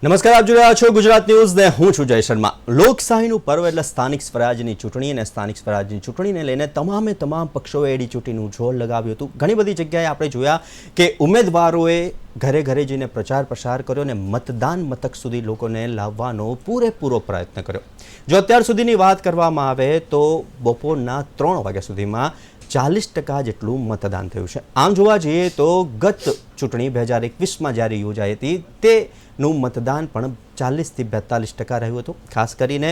નમસ્કાર, આપ જોઈ રહ્યા છો ગુજરાત ન્યૂઝ ને હું છું જય શર્મા। લોકશાહીનું પર્વ એટલે સ્થાનિક સ્વરાજની ચૂંટણી અને સ્થાનિક સ્વરાજની ચૂંટણીને લઈને તમામ પક્ષોએ એડી ચૂંટણીનું જોર લગાવ્યું હતું। ઘણી બધી જગ્યાએ આપણે જોયા કે ઉમેદવારોએ ઘરે ઘરે જઈને પ્રચાર પ્રસાર કર્યો અને મતદાન મથક સુધી લોકોને લાવવાનો પૂરેપૂરો પ્રયત્ન કર્યો। જો અત્યાર સુધીની વાત કરવામાં આવે તો બપોરના 3 વાગ્યા સુધીમાં 40% જેટલું મતદાન થયું છે। આમ જોવા જઈએ તો ગત ચૂંટણી 2021માં જ્યારે યોજાઈ હતી તેનું મતદાન પણ 40થી 42% રહ્યું હતું। ખાસ કરીને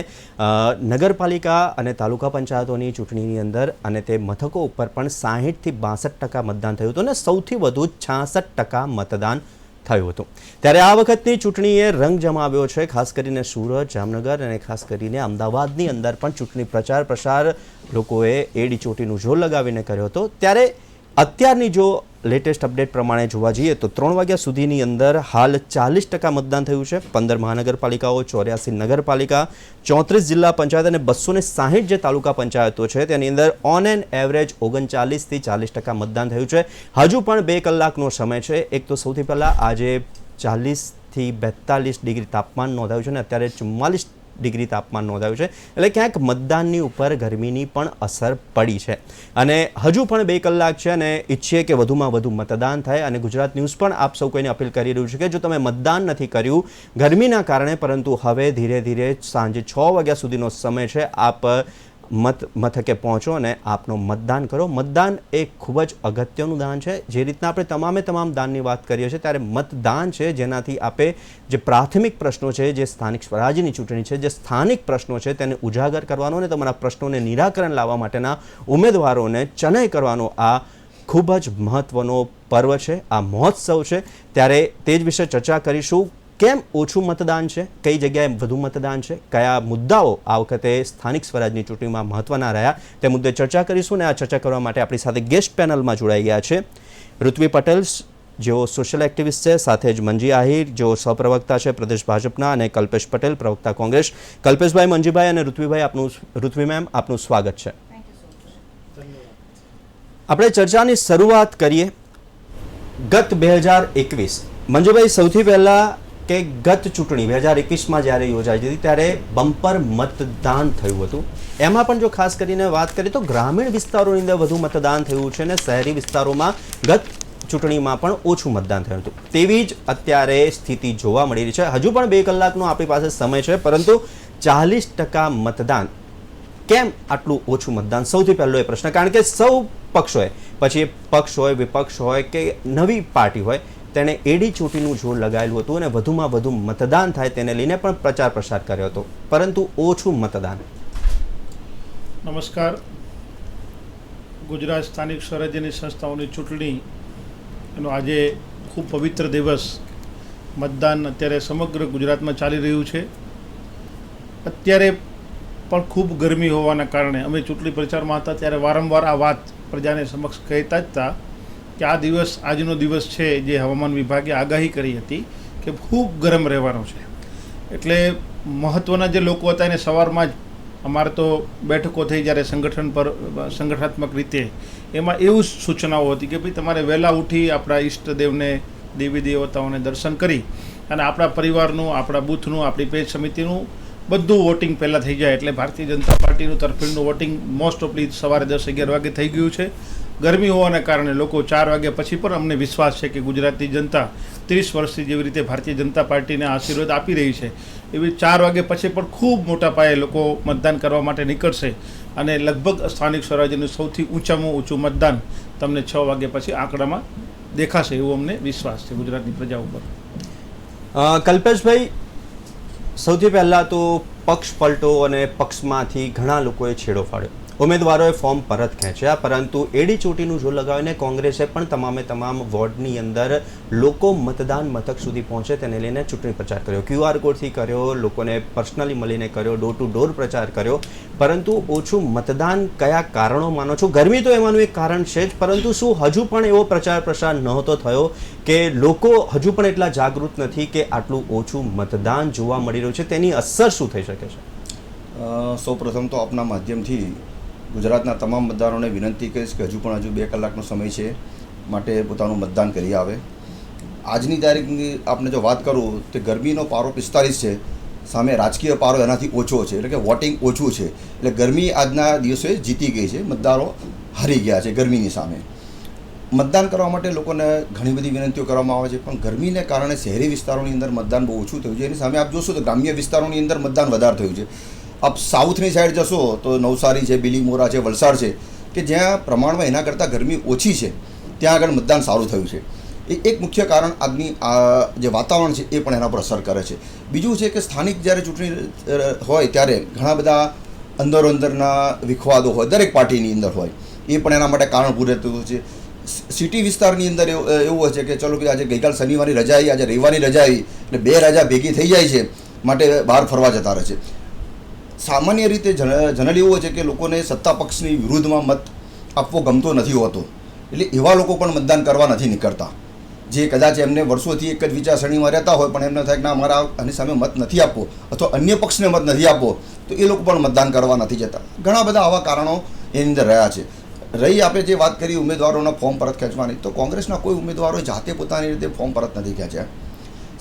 નગરપાલિકા અને તાલુકા પંચાયતોની ચૂંટણીની અંદર અને તે મથકો ઉપર પણ 60થી 62% મતદાન થયું હતું અને સૌથી વધુ 66% મતદાન થયું હતું। ત્યારે આ વખતની ચૂંટણીએ રંગ જમાવ્યો છે। ખાસ કરીને સુરત, જામનગર અને ખાસ કરીને અમદાવાદની અંદર પણ ચૂંટણી પ્રચાર પ્રસાર લોકોએ એડી ચોટીનું જોર લગાવીને કર્યો હતો। ત્યારે અત્યારની જો લેટેસ્ટ અપડેટ પ્રમાણે જોવા જઈએ તો 3 વાગ્યા સુધીની અંદર હાલ 40% મતદાન થયું છે। 15 મહાનગરપાલિકાઓ, 84 નગરપાલિકા, 34 જિલ્લા પંચાયત અને 260 જે તાલુકા પંચાયતો છે તેની અંદર ઓન એન એવરેજ 39થી 40% મતદાન થયું છે। હજુ પણ 2 કલાકનો સમય છે। એક તો સૌથી પહેલાં આજે 40થી 42 ડિગ્રી તાપમાન નોંધાયું છે અને અત્યારે 44 ડિગ્રી તાપમાન નોંધાયું છે, એટલે ક્યાંક મતદાનની ઉપર ગરમીની પણ અસર પડી છે અને હજુ પણ 2 કલાક છે અને ઈચ્છીએ કે વધુમાં વધુ મતદાન થાય। અને ગુજરાત ન્યૂઝ પણ આપ સૌ કોઈને અપીલ કરી રહ્યું છે કે જો તમે મતદાન નથી કર્યું ગરમીના કારણે, પરંતુ હવે ધીરે ધીરે સાંજે 6 વાગ્યા સુધીનો સમય છે, આપ મથકે પહોંચો અને આપનો મતદાન કરો। મતદાન એ ખૂબ જ અગત્યનું દાન છે। જે રીતના આપણે તમામ દાનની વાત કરીએ છીએ ત્યારે મતદાન છે જેનાથી આપે જે પ્રાથમિક પ્રશ્નો છે, જે સ્થાનિક સ્વરાજ્યની ચૂંટણી છે, જે સ્થાનિક પ્રશ્નો છે તેને ઉજાગર કરવાનો અને તમારા પ્રશ્નોને નિરાકરણ લાવવા માટેના ઉમેદવારોને ચનય કરવાનો આ ખૂબ જ મહત્ત્વનો પર્વ છે, આ મહોત્સવ છે। ત્યારે તે જ વિશે ચર્ચા કરીશું। કેમ ઓછું મતદાન છે, કઈ જગ્યાએ વધુ મતદાન છે, કયા મુદ્દાઓ આ વખતે સ્થાનિક સ્વરાજની ચૂંટણીમાં મહત્વના રહ્યા તે મુદ્દે ચર્ચા કરીશું। અને આ ચર્ચા કરવા માટે આપણી સાથે ગેસ્ટ પેનલમાં જોડાઈ ગયા છે ઋત્વી પટેલ, જેઓ સોશિયલ એક્ટિવિસ્ટ છે, સાથે જ મંજી આહિર, જેઓ સહપ્રવક્તા છે પ્રદેશ ભાજપના, અને કલ્પેશ પટેલ, પ્રવક્તા કોંગ્રેસ। કલ્પેશભાઈ, મંજીભાઈ અને ઋત્વી મેમ, આપનું સ્વાગત છે। આપણે ચર્ચાની શરૂઆત કરીએ ગત 2021। મંજુભાઈ, સૌથી પહેલાં કે ગત ચૂંટણી 2021માં જ્યારે યોજાઈ હતી ત્યારે બમ્પર મતદાન થયું હતું। એમાં પણ જો ખાસ કરીને વાત કરીએ તો ગ્રામીણ વિસ્તારોની અંદર વધુ મતદાન થયું છે અને શહેરી વિસ્તારોમાં ગત ચૂંટણીમાં પણ ઓછું મતદાન થયું હતું। તેવી જ અત્યારે સ્થિતિ જોવા મળી રહી છે। હજુ પણ 2 કલાકનો આપણી પાસે સમય છે, પરંતુ 40% મતદાન, કેમ આટલું ઓછું મતદાન? સૌથી પહેલો એ પ્રશ્ન, કારણ કે સૌ પક્ષોએ, પછી પક્ષ હોય, વિપક્ષ હોય કે નવી પાર્ટી હોય, તેણે એડી ચોટીનું જોર લગાવેલું હતું અને વધુમાં વધુ મતદાન થાય તેને લઈને પણ પ્રચાર પ્રસાર કર્યો હતો, પરંતુ ઓછું મતદાન। નમસ્કાર। ગુજરાત સ્થાનિક સ્વરાજ્યની સંસ્થાઓની ચૂંટણી એનો આજે ખૂબ પવિત્ર દિવસ, મતદાન અત્યારે સમગ્ર ગુજરાતમાં ચાલી રહ્યું છે। અત્યારે પણ ખૂબ ગરમી હોવાના કારણે અમે ચૂંટણી પ્રચારમાં હતા ત્યારે વારંવાર આ વાત પ્રજાને સમક્ષ કહેતા જ હતા કે આ દિવસ, આજનો દિવસ છે જે હવામાન વિભાગે આગાહી કરી હતી કે ખૂબ ગરમ રહેવાનો છે। એટલે મહત્ત્વના જે લોકો હતા એને સવારમાં જ અમારે તો બેઠકો થઈ જ્યારે સંગઠનાત્મક રીતે એમાં એવું સૂચનાઓ હતી કે ભાઈ તમારે વહેલા ઉઠી આપણા ઈષ્ટદેવને, દેવી દેવતાઓને દર્શન કરી અને આપણા પરિવારનું, આપણા બૂથનું, આપણી પેજ સમિતિનું બધું વોટિંગ પહેલાં થઈ જાય। એટલે ભારતીય જનતા પાર્ટીનું તરફેણનું વોટિંગ મોસ્ટ ઓફલી સવારે 10-11 વાગે થઈ ગયું છે। ગરમી હોવાના કારણે લોકો 4 વાગ્યા પછી પણ અમને વિશ્વાસ છે કે ગુજરાતની જનતા 30 વર્ષથી જેવી રીતે ભારતીય જનતા પાર્ટીને આશીર્વાદ આપી રહી છે એવી 4 વાગ્યા પછી પણ ખૂબ મોટા પાયે લોકો મતદાન કરવા માટે નીકળશે અને લગભગ સ્થાનિક સ્વરાજ્યનું સૌથી ઊંચામાં ઊંચું મતદાન તમને 6 વાગ્યા પછી આંકડામાં દેખાશે એવો અમને વિશ્વાસ છે ગુજરાતની પ્રજા ઉપર। કલ્પેશભાઈ, સૌથી પહેલાં તો પક્ષ પલટો અને પક્ષમાંથી ઘણા લોકોએ છેડો ફાડ્યો, ઉમેદવારોએ ફોર્મ પરત ખેંચ્યા, પરંતુ એડી ચોટીનું જોર લગાવીને કોંગ્રેસે પણ તમામ વોર્ડની અંદર લોકો મતદાન મથક સુધી પહોંચે તેને લઈને ચૂંટણી પ્રચાર કર્યો, QR કોડથી કર્યો, લોકોને પર્સનલી મળીને કર્યો, ડોર ટુ ડોર પ્રચાર કર્યો, પરંતુ ઓછું મતદાન કયા કારણો માનો છો? ગરમી તો એમાંનું એક કારણ છે જ, પરંતુ શું હજુ પણ એવો પ્રચાર પ્રસાર નહોતો થયો કે લોકો હજુ પણ એટલા જાગૃત નથી કે આટલું ઓછું મતદાન જોવા મળી રહ્યું છે, તેની અસર શું થઈ શકે છે? સૌપ્રથમ તો આપના માધ્યમથી ગુજરાતના તમામ મતદારોને વિનંતી કરીશ કે હજુ 2 કલાકનો સમય છે, માટે પોતાનું મતદાન કરી આવે। આજની તારીખની આપણે જો વાત કરું તો ગરમીનો પારો 45 છે, સામે રાજકીય પારો એનાથી ઓછો છે, એટલે કે વોટિંગ ઓછું છે. એટલે ગરમી આજના દિવસે જીતી ગઈ છે, મતદારો હારી ગયા છે ગરમીની સામે. મતદાન કરવા માટે લોકોને ઘણી બધી વિનંતીઓ કરવામાં આવે છે, પણ ગરમીને કારણે શહેરી વિસ્તારોની અંદર મતદાન બહુ ઓછું થયું છે. એની સામે આપ જોશો તો ગ્રામ્ય વિસ્તારોની અંદર મતદાન વધારે થયું છે. આપ સાઉથની સાઈડ જશો તો નવસારી છે, બિલીમોરા છે, વલસાડ છે, કે જ્યાં પ્રમાણમાં એના કરતાં ગરમી ઓછી છે, ત્યાં આગળ મતદાન સારું થયું છે. એ એક મુખ્ય કારણ આજની આ જે વાતાવરણ છે એ પણ એના પર અસર કરે છે. બીજું છે કે સ્થાનિક જ્યારે ચૂંટણી હોય ત્યારે ઘણા બધા અંદરોઅંદરના વિખવાદો હોય, દરેક પાર્ટીની અંદર હોય, એ પણ એના માટે કારણ પૂરતું છે. સિટી વિસ્તારની અંદર એવું હોય છે કે ચલો કે આજે ગઈકાલ શનિવારની રજા આવી, આજે રવિવારની રજા આવી, એટલે બે રજા ભેગી થઈ જાય છે, માટે બહાર ફરવા જતા રહે છે. સામાન્ય રીતે જનરલી એવું હોય છે કે લોકોને સત્તા પક્ષની વિરુદ્ધમાં મત આપવો ગમતો નથી હોતો, એટલે એવા લોકો પણ મતદાન કરવા નથી નીકળતા. જે કદાચ એમને વર્ષોથી એક જ વિચારસરણીમાં રહેતા હોય, પણ એમને થાય કે ના મારા આની સામે મત નથી આપવો અથવા અન્ય પક્ષને મત નથી આપવો, તો એ લોકો પણ મતદાન કરવા નથી જતા. ઘણા બધા આવા કારણો એની અંદર રહ્યા છે. રહી આપણે જે વાત કરી ઉમેદવારોના ફોર્મ પરત ખેંચવાની, તો કોંગ્રેસના કોઈ ઉમેદવારોએ જાતે પોતાની રીતે ફોર્મ પરત નથી ખેંચ્યા.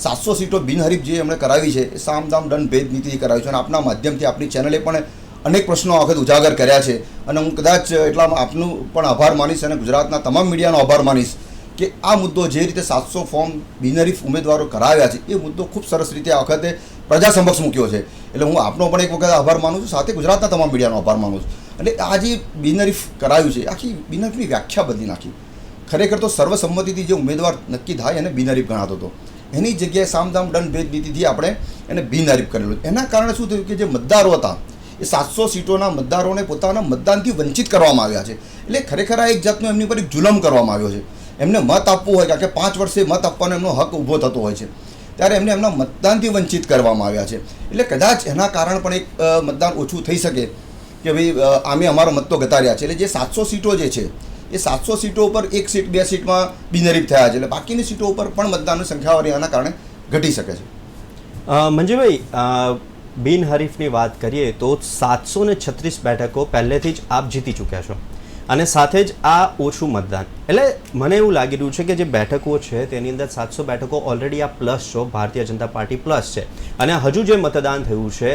700 સીટો બિનહરીફ જે એમણે કરાવી છે એ સામ દામ દંડ ભેદ નીતિથી કરાવી છે, અને આપના માધ્યમથી આપણી ચેનલે પણ અનેક પ્રશ્નો આ વખત ઉજાગર કર્યા છે. અને હું કદાચ એટલામાં આપનું પણ આભાર માનીશ અને ગુજરાતના તમામ મીડિયાનો આભાર માનીશ કે આ મુદ્દો જે રીતે 700 ફોર્મ બિનહરીફ ઉમેદવારો કરાવ્યા છે એ મુદ્દો ખૂબ સરસ રીતે આ વખતે પ્રજા સમક્ષ મૂક્યો છે. એટલે હું આપનો પણ એક વખત આભાર માનું છું, સાથે ગુજરાતના તમામ મીડિયાનો આભાર માનું છું. એટલે આ જે બિનહરીફ કરાયું છે, આખી બિનહરીફની વ્યાખ્યા બદલી નાખી. ખરેખર તો સર્વસંમતિથી જે ઉમેદવાર નક્કી થાય એને બિનહરીફ ગણાતો હતો, એની જગ્યાએ સામદામ દંડ ભેદ નીતિથી આપણે એને બિનહરીફ કરેલું. એના કારણે શું થયું કે જે મતદારો હતા એ 700 સીટોના મતદારોને પોતાના મતદાનથી વંચિત કરવામાં આવ્યા છે. એટલે ખરેખર આ એક જાતનો એમની પર એક જુલમ કરવામાં આવ્યો છે. એમને મત આપવું હોય, કારણ કે 5 વર્ષે મત આપવાનો એમનો હક ઊભો થતો હોય છે, ત્યારે એમને એમના મતદાનથી વંચિત કરવામાં આવ્યા છે. એટલે કદાચ એના કારણ પણ એક મતદાન ઓછું થઈ શકે કે ભાઈ આમે અમારો મત તો ગતાર્યા છે. એટલે જે 700 સીટો જે છે એ 700 સીટો ઉપર 1 સીટ 2 સીટમાં બિનહરીફ થયા છે, એટલે બાકીની સીટો ઉપર પણ મતદાનની સંખ્યાવાળી આના કારણે ઘટી શકે છે. મંજુભાઈ, બિનહરીફની વાત કરીએ તો 736 બેઠકો પહેલેથી જ આપ જીતી ચૂક્યા છો, અને સાથે જ આ ઓછું મતદાન. એટલે મને એવું લાગી રહ્યું છે કે જે બેઠકો છે તેની અંદર 700 બેઠકો ઓલરેડી આ પ્લસ છો, ભારતીય જનતા પાર્ટી પ્લસ છે, અને હજુ જે મતદાન થયું છે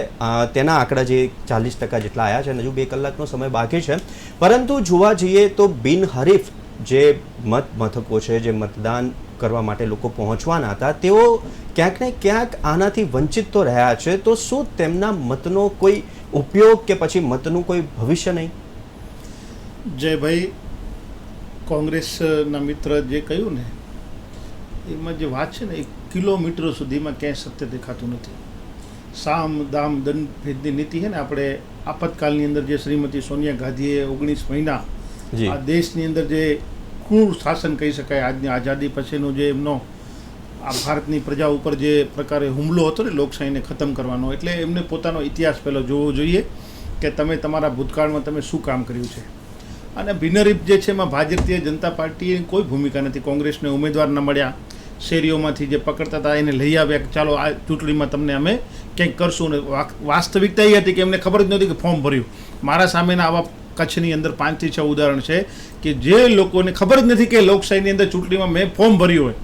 તેના આંકડા જે 40% જેટલા આવ્યા છે, અને હજુ 2 કલાકનો સમય બાકી છે. પરંતુ જોવા જઈએ તો બિનહરીફ જે મથકો છે, જે મતદાન કરવા માટે લોકો પહોંચવાના હતા, તેઓ ક્યાંક ને ક્યાંક આનાથી વંચિત તો રહ્યા છે. તો શું તેમના મતનો કોઈ ઉપયોગ કે પછી મતનું કોઈ ભવિષ્ય નહીં? જયભાઈ, કોંગ્રેસના મિત્ર જે કહ્યું ને એમાં જે વાત છે ને, 1 કિલોમીટર સુધીમાં ક્યાંય સત્ય દેખાતું નથી. સામ દામ દંડ ભેદની નીતિ છે ને, આપણે આપતકાલની અંદર જે શ્રીમતી સોનિયા ગાંધીએ 19 મહિના આ દેશની અંદર જે ક્રૂર શાસન કહી શકાય, આજની આઝાદી પછીનો જે એમનો આ ભારતની પ્રજા ઉપર જે પ્રકારે હુમલો હતો ને લોકશાહીને ખતમ કરવાનો, એટલે એમને પોતાનો ઇતિહાસ પહેલો જોવો જોઈએ કે તમે તમારા ભૂતકાળમાં તમે શું કામ કર્યું છે. અને બિનહરીફ જે છે એમાં ભારતીય જનતા પાર્ટીની કોઈ ભૂમિકા નથી. કોંગ્રેસને ઉમેદવાર ન મળ્યા, શેરીઓમાંથી જે પકડતા હતા એને લઈ આવ્યા કે ચાલો આ ચૂંટણીમાં તમને અમે કંઈક કરશું. ને વાસ્તવિકતા એ હતી કે એમને ખબર જ નહોતી કે ફોર્મ ભર્યું. મારા સામેના આવા કચ્છની અંદર 5 થી 6 ઉદાહરણ છે કે જે લોકોને ખબર જ નથી કે લોકશાહીની અંદર ચૂંટણીમાં મેં ફોર્મ ભર્યું હોય.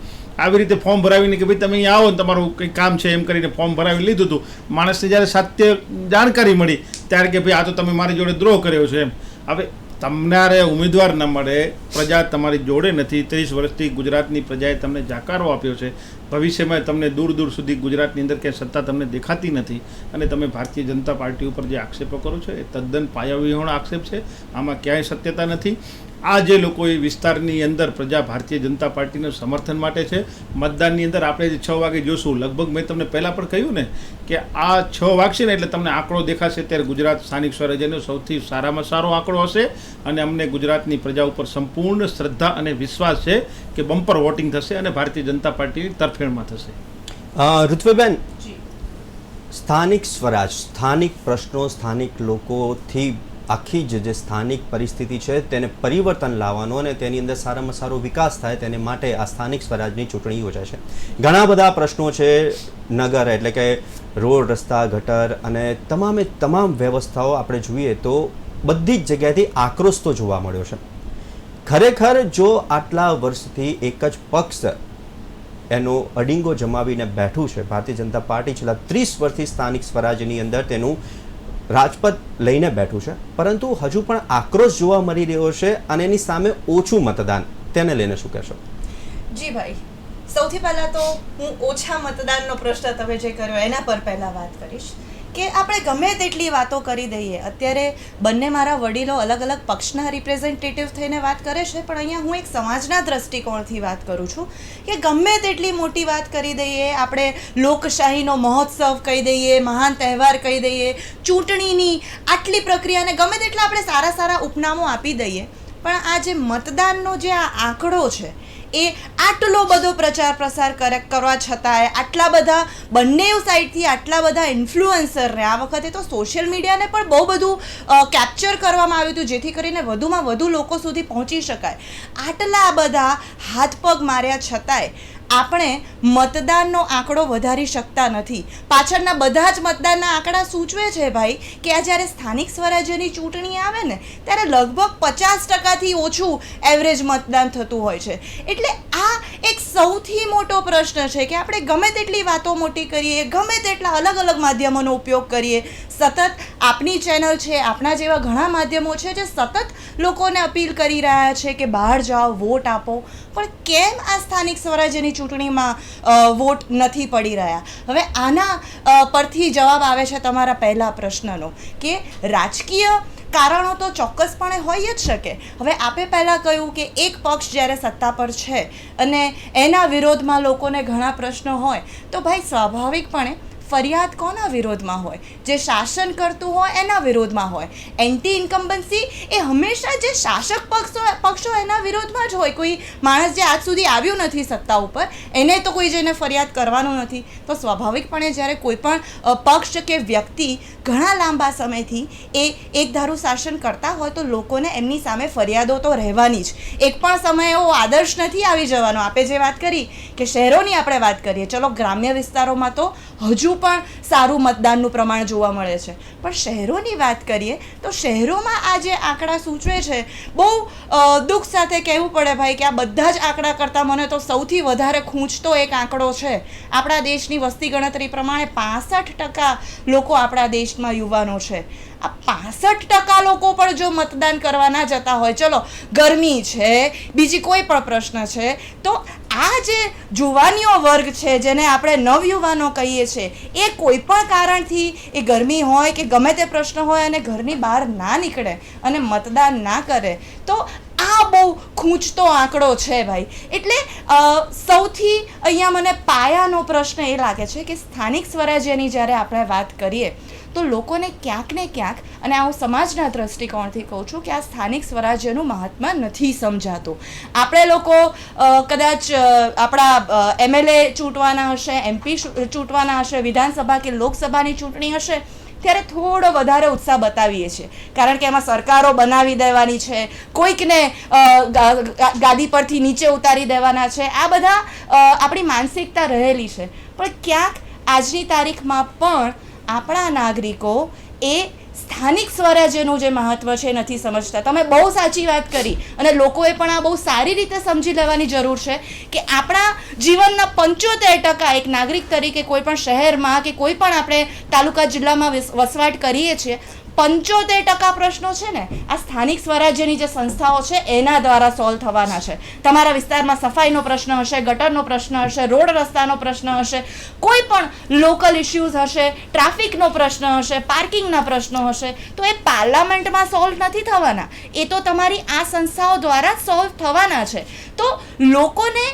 આવી રીતે ફોર્મ ભરાવીને કે ભાઈ તમે અહીંયા આવો ને તમારું કંઈક કામ છે એમ કરીને ફોર્મ ભરાવી લીધું હતું. માણસને જ્યારે સત્ય જાણકારી મળી ત્યારે કે ભાઈ આ તો તમે મારી જોડે દ્રોહ કર્યો છે એમ. હવે તમારે ઉમેદવાર ન મળે, પ્રજા તમારી જોડે નથી. 30 વર્ષથી ગુજરાતની પ્રજાએ તમને જાકારો આપ્યો છે, ભવિષ્યમાં તમને દૂર દૂર સુધી ગુજરાતની અંદર ક્યાંય સત્તા તમને દેખાતી નથી, અને તમે ભારતીય જનતા પાર્ટી ઉપર જે આક્ષેપો કરો છો એ તદ્દન પાયાવિહોણો આક્ષેપ છે. આમાં ક્યાંય સત્યતા નથી. આ જે લોકો એ વિસ્તારની અંદર પ્રજા ભારતીય જનતા પાર્ટીનું સમર્થન માટે છે. મતદાનની અંદર આપણે જે 6 વાગે જોશું, લગભગ મેં તમને પહેલાં પણ કહ્યું ને કે આ 6 વાગશે ને એટલે તમને આંકડો દેખાશે, ત્યારે ગુજરાત સ્થાનિક સ્વરાજ્યનો સૌથી સારામાં સારો આંકડો હશે. અને અમને ગુજરાતની પ્રજા ઉપર સંપૂર્ણ શ્રદ્ધા અને વિશ્વાસ છે કે બમ્પર વોટિંગ થશે અને ભારતીય જનતા પાર્ટીની તરફેણમાં થશે. ઋત્વિબેન, સ્થાનિક સ્વરાજ, સ્થાનિક પ્રશ્નો, સ્થાનિક લોકોથી આખી જે સ્થાનિક પરિસ્થિતિ છે તેને પરિવર્તન લાવવાનો અને તેની અંદર સારામાં સારો વિકાસ થાય તેને માટે આ સ્થાનિક સ્વરાજની ચૂંટણી યોજાય છે. ઘણા બધા પ્રશ્નો છે. નગર એટલે કે રોડ, રસ્તા, ગટર અને તમામ વ્યવસ્થાઓ આપણે જોઈએ તો બધી જ જગ્યાએથી આક્રોશ તો જોવા મળ્યો છે. ખરેખર જો આટલા વર્ષથી એક જ પક્ષ એનો અડીંગો જમાવીને બેઠું છે. ભારતીય જનતા પાર્ટી છેલ્લા 30 વર્ષથી સ્થાનિક સ્વરાજ્યની અંદર તેનું રાજપથ લઈને બેઠું છે, પરંતુ હજુ પણ આક્રોશ જોવા મળી રહ્યો છે અને એની સામે ઓછું મતદાન. તેને લઈને શું કહેશો? જી ભાઈ, સૌથી પહેલાં તો હું ઓછા મતદાનનો પ્રશ્ન તમે જે કર્યો એના પર પહેલાં વાત કરીશ કે આપણે ગમે તેટલી વાતો કરી દઈએ. અત્યારે બંને મારા વડીલો અલગ અલગ પક્ષના રિપ્રેઝેન્ટેટિવ થઈને વાત કરે છે, પણ અહીંયા હું એક સમાજના દ્રષ્ટિકોણથી વાત કરું છું કે ગમે તેટલી મોટી વાત કરી દઈએ, આપણે લોકશાહીનો મહોત્સવ કહી દઈએ, મહાન તહેવાર કહી દઈએ, ચૂંટણીની આટલી પ્રક્રિયાને ગમે તેટલા આપણે સારા સારા ઉપનામો આપી દઈએ, પણ આ જે મતદાનનો જે આ આંકડો છે એ આટલો બધો પ્રચાર પ્રસાર કરવા છતાંય આટલા બધા બંને સાઈડથી આટલા બધા ઇન્ફ્લુએન્સરને આ વખતે તો સોશિયલ મીડિયાને પણ બહુ બધું કેપ્ચર કરવામાં આવ્યું હતું જેથી કરીને વધુમાં વધુ લોકો સુધી પહોંચી શકાય. આટલા બધા હાથ પગ માર્યા છતાંય આપણે મતદાનનો આંકડો વધારી શકતા નથી. પાછળના બધા જ મતદાનના આંકડા સૂચવે છે ભાઈ કે આ જ્યારે સ્થાનિક સ્વરાજ્યની ચૂંટણી આવે ને ત્યારે લગભગ 50%થી ઓછું એવરેજ મતદાન થતું હોય છે. એટલે આ એક સૌથી મોટો પ્રશ્ન છે કે આપણે ગમે તેટલી વાતો મોટી કરીએ, ગમે તેટલા અલગ અલગ માધ્યમોનો ઉપયોગ કરીએ, સતત આપની ચેનલ છે, આપણા જેવા ઘણા માધ્યમો છે જે સતત લોકોને અપીલ કરી રહ્યા છે કે બહાર જાઓ, વોટ આપો, પણ કેમ આ સ્થાનિક સ્વરાજ્યની ચૂંટણીમાં વોટ નથી પડી રહ્યા? હવે આના પરથી જવાબ આવે છે તમારા પહેલા પ્રશ્નનો કે રાજકીય કારણો તો ચોક્કસપણે હોઈ જ શકે. હવે આપે પહેલાં કહ્યું કે એક પક્ષ જ્યારે સત્તા પર છે અને એના વિરોધમાં લોકોને ઘણા પ્રશ્નો હોય તો ભાઈ સ્વાભાવિકપણે ફરિયાદ કોના વિરોધમાં હોય? જે શાસન કરતું હોય એના વિરોધમાં હોય. એન્ટી ઇન્કમ્બન્સી એ હંમેશા જે શાસક પક્ષો એના વિરોધમાં જ હોય. કોઈ માણસ જે આજ સુધી આવ્યું નથી સત્તા ઉપર એને તો કોઈ જઈને ફરિયાદ કરવાનું નથી. તો સ્વાભાવિકપણે જ્યારે કોઈ પણ પક્ષ કે વ્યક્તિ ઘણા લાંબા સમયથી એ એક ધારું શાસન કરતા હોય તો લોકોને એમની સામે ફરિયાદો તો રહેવાની જ. એક પણ સમય એવો આદર્શ નથી આવી જવાનો. આપે જે વાત કરી કે શહેરોની આપણે વાત કરીએ, ચલો ગ્રામ્ય વિસ્તારોમાં તો હજુ પણ સારું મતદાનનું પ્રમાણ જોવા મળે છે, પણ શહેરોની વાત કરીએ તો શહેરોમાં આ જે આંકડા સૂચવે છે, બહુ દુઃખ સાથે કહેવું પડે ભાઈ કે આ બધા જ આંકડા કરતાં મને તો સૌથી વધારે ખૂંચતો એક આંકડો છે. આપણા દેશની વસ્તી ગણતરી પ્રમાણે 65% લોકો આપણા દેશમાં યુવાનો છે. આ 65% લોકો પણ જો મતદાન કરવા ના જતા હોય, ચલો ગરમી છે, બીજી કોઈ પણ પ્રશ્ન છે, તો આ જે જુવાનીઓ વર્ગ છે જેને આપણે નવયુવાનો કહીએ છીએ એ કોઈ પણ કારણથી એ ગરમી હોય કે ગમે તે પ્રશ્ન હોય અને ઘરની બહાર ના નીકળે અને મતદાન ના કરે તો આ બહુ ખૂંચતો આંકડો છે ભાઈ. એટલે સૌથી અહીંયા મને પાયાનો પ્રશ્ન એ લાગે છે કે સ્થાનિક સ્વરાજ્યની જ્યારે આપણે વાત કરીએ તો લોકોને ક્યાંક ને ક્યાંક, અને હું સમાજના દ્રષ્ટિકોણથી કહું છું કે આ સ્થાનિક સ્વરાજ્યનું મહાત્મા નથી સમજાતું. આપણે લોકો કદાચ આપણા MLA ચૂંટવાના હશે, MP ચૂંટવાના હશે, વિધાનસભા કે લોકસભાની ચૂંટણી હશે ત્યારે થોડો વધારે ઉત્સાહ બતાવીએ છીએ, કારણ કે એમાં સરકારો બનાવી દેવાની છે, કોઈકને ગાદી પરથી નીચે ઉતારી દેવાના છે. આ બધા આપણી માનસિકતા રહેલી છે, પણ ક્યાંક આજની તારીખમાં પણ આપણા નાગરિકો એ સ્થાનિક સ્વરાજ્યનું જે મહત્ત્વ છે નથી સમજતા. તમે બહુ સાચી વાત કરી અને લોકોએ પણ આ બહુ સારી રીતે સમજી લેવાની જરૂર છે કે આપણા જીવનના 75% એક નાગરિક તરીકે કોઈ પણ શહેરમાં કે કોઈ પણ આપણે તાલુકા જિલ્લામાં વસવાટ કરીએ છીએ, 75% પ્રશ્નો છે ને આ સ્થાનિક સ્વરાજ્યની જે સંસ્થાઓ છે એના દ્વારા સોલ્વ થવાના છે. તમારા વિસ્તારમાં સફાઈનો પ્રશ્ન હશે, ગટરનો પ્રશ્ન હશે, રોડ રસ્તાનો પ્રશ્ન હશે, કોઈ પણ લોકલ ઇશ્યુઝ હશે, ટ્રાફિકનો પ્રશ્ન હશે, પાર્કિંગના પ્રશ્નો હશે, તો એ પાર્લામેન્ટમાં સોલ્વ નથી થવાના, એ તો તમારી આ સંસ્થાઓ દ્વારા સોલ્વ થવાના છે. તો લોકોને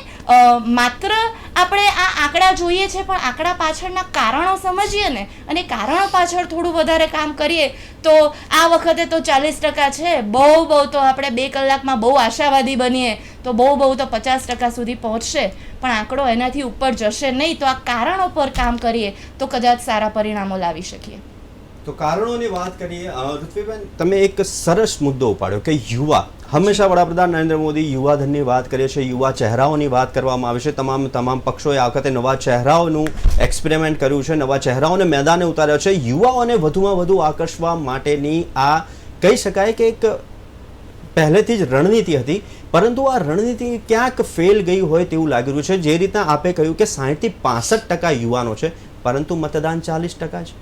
માત્ર આપણે આ આંકડા જોઈએ છે પણ આંકડા પાછળના કારણો સમજીએ ને અને કારણો પાછળ થોડું વધારે કામ કરીએ તો આ વખતે તો 40% છે. બહુ તો આપણે 2 કલાકમાં બહુ આશાવાદી બનીએ તો બહુ તો 50% સુધી પહોંચશે, પણ આંકડો એનાથી ઉપર જશે નહીં. તો આ કારણો પર કામ કરીએ તો કદાચ સારા પરિણામો લાવી શકીએ. તો કારણોની વાત કરીએ, ઋત્વિબેન તમે એક સરસ મુદ્દો ઉપાડ્યો કે યુવા, હંમેશા વડાપ્રધાન નરેન્દ્ર મોદી યુવાધનની વાત કરે છે, યુવા ચહેરાઓની વાત કરવામાં આવે છે. તમામ પક્ષોએ આ વખતે નવા ચહેરાઓનું એક્સપેરિમેન્ટ કર્યું છે, નવા ચહેરાઓને મેદાને ઉતાર્યા છે. યુવાઓને વધુમાં વધુ આકર્ષવા માટેની આ કહી શકાય કે એક પહેલેથી જ રણનીતિ હતી પરંતુ આ રણનીતિ ક્યાંક ફેલ ગઈ હોય તેવું લાગી રહ્યું છે. જે રીતના આપે કહ્યું કે 60-65% યુવાનો છે, પરંતુ મતદાન 40% છે.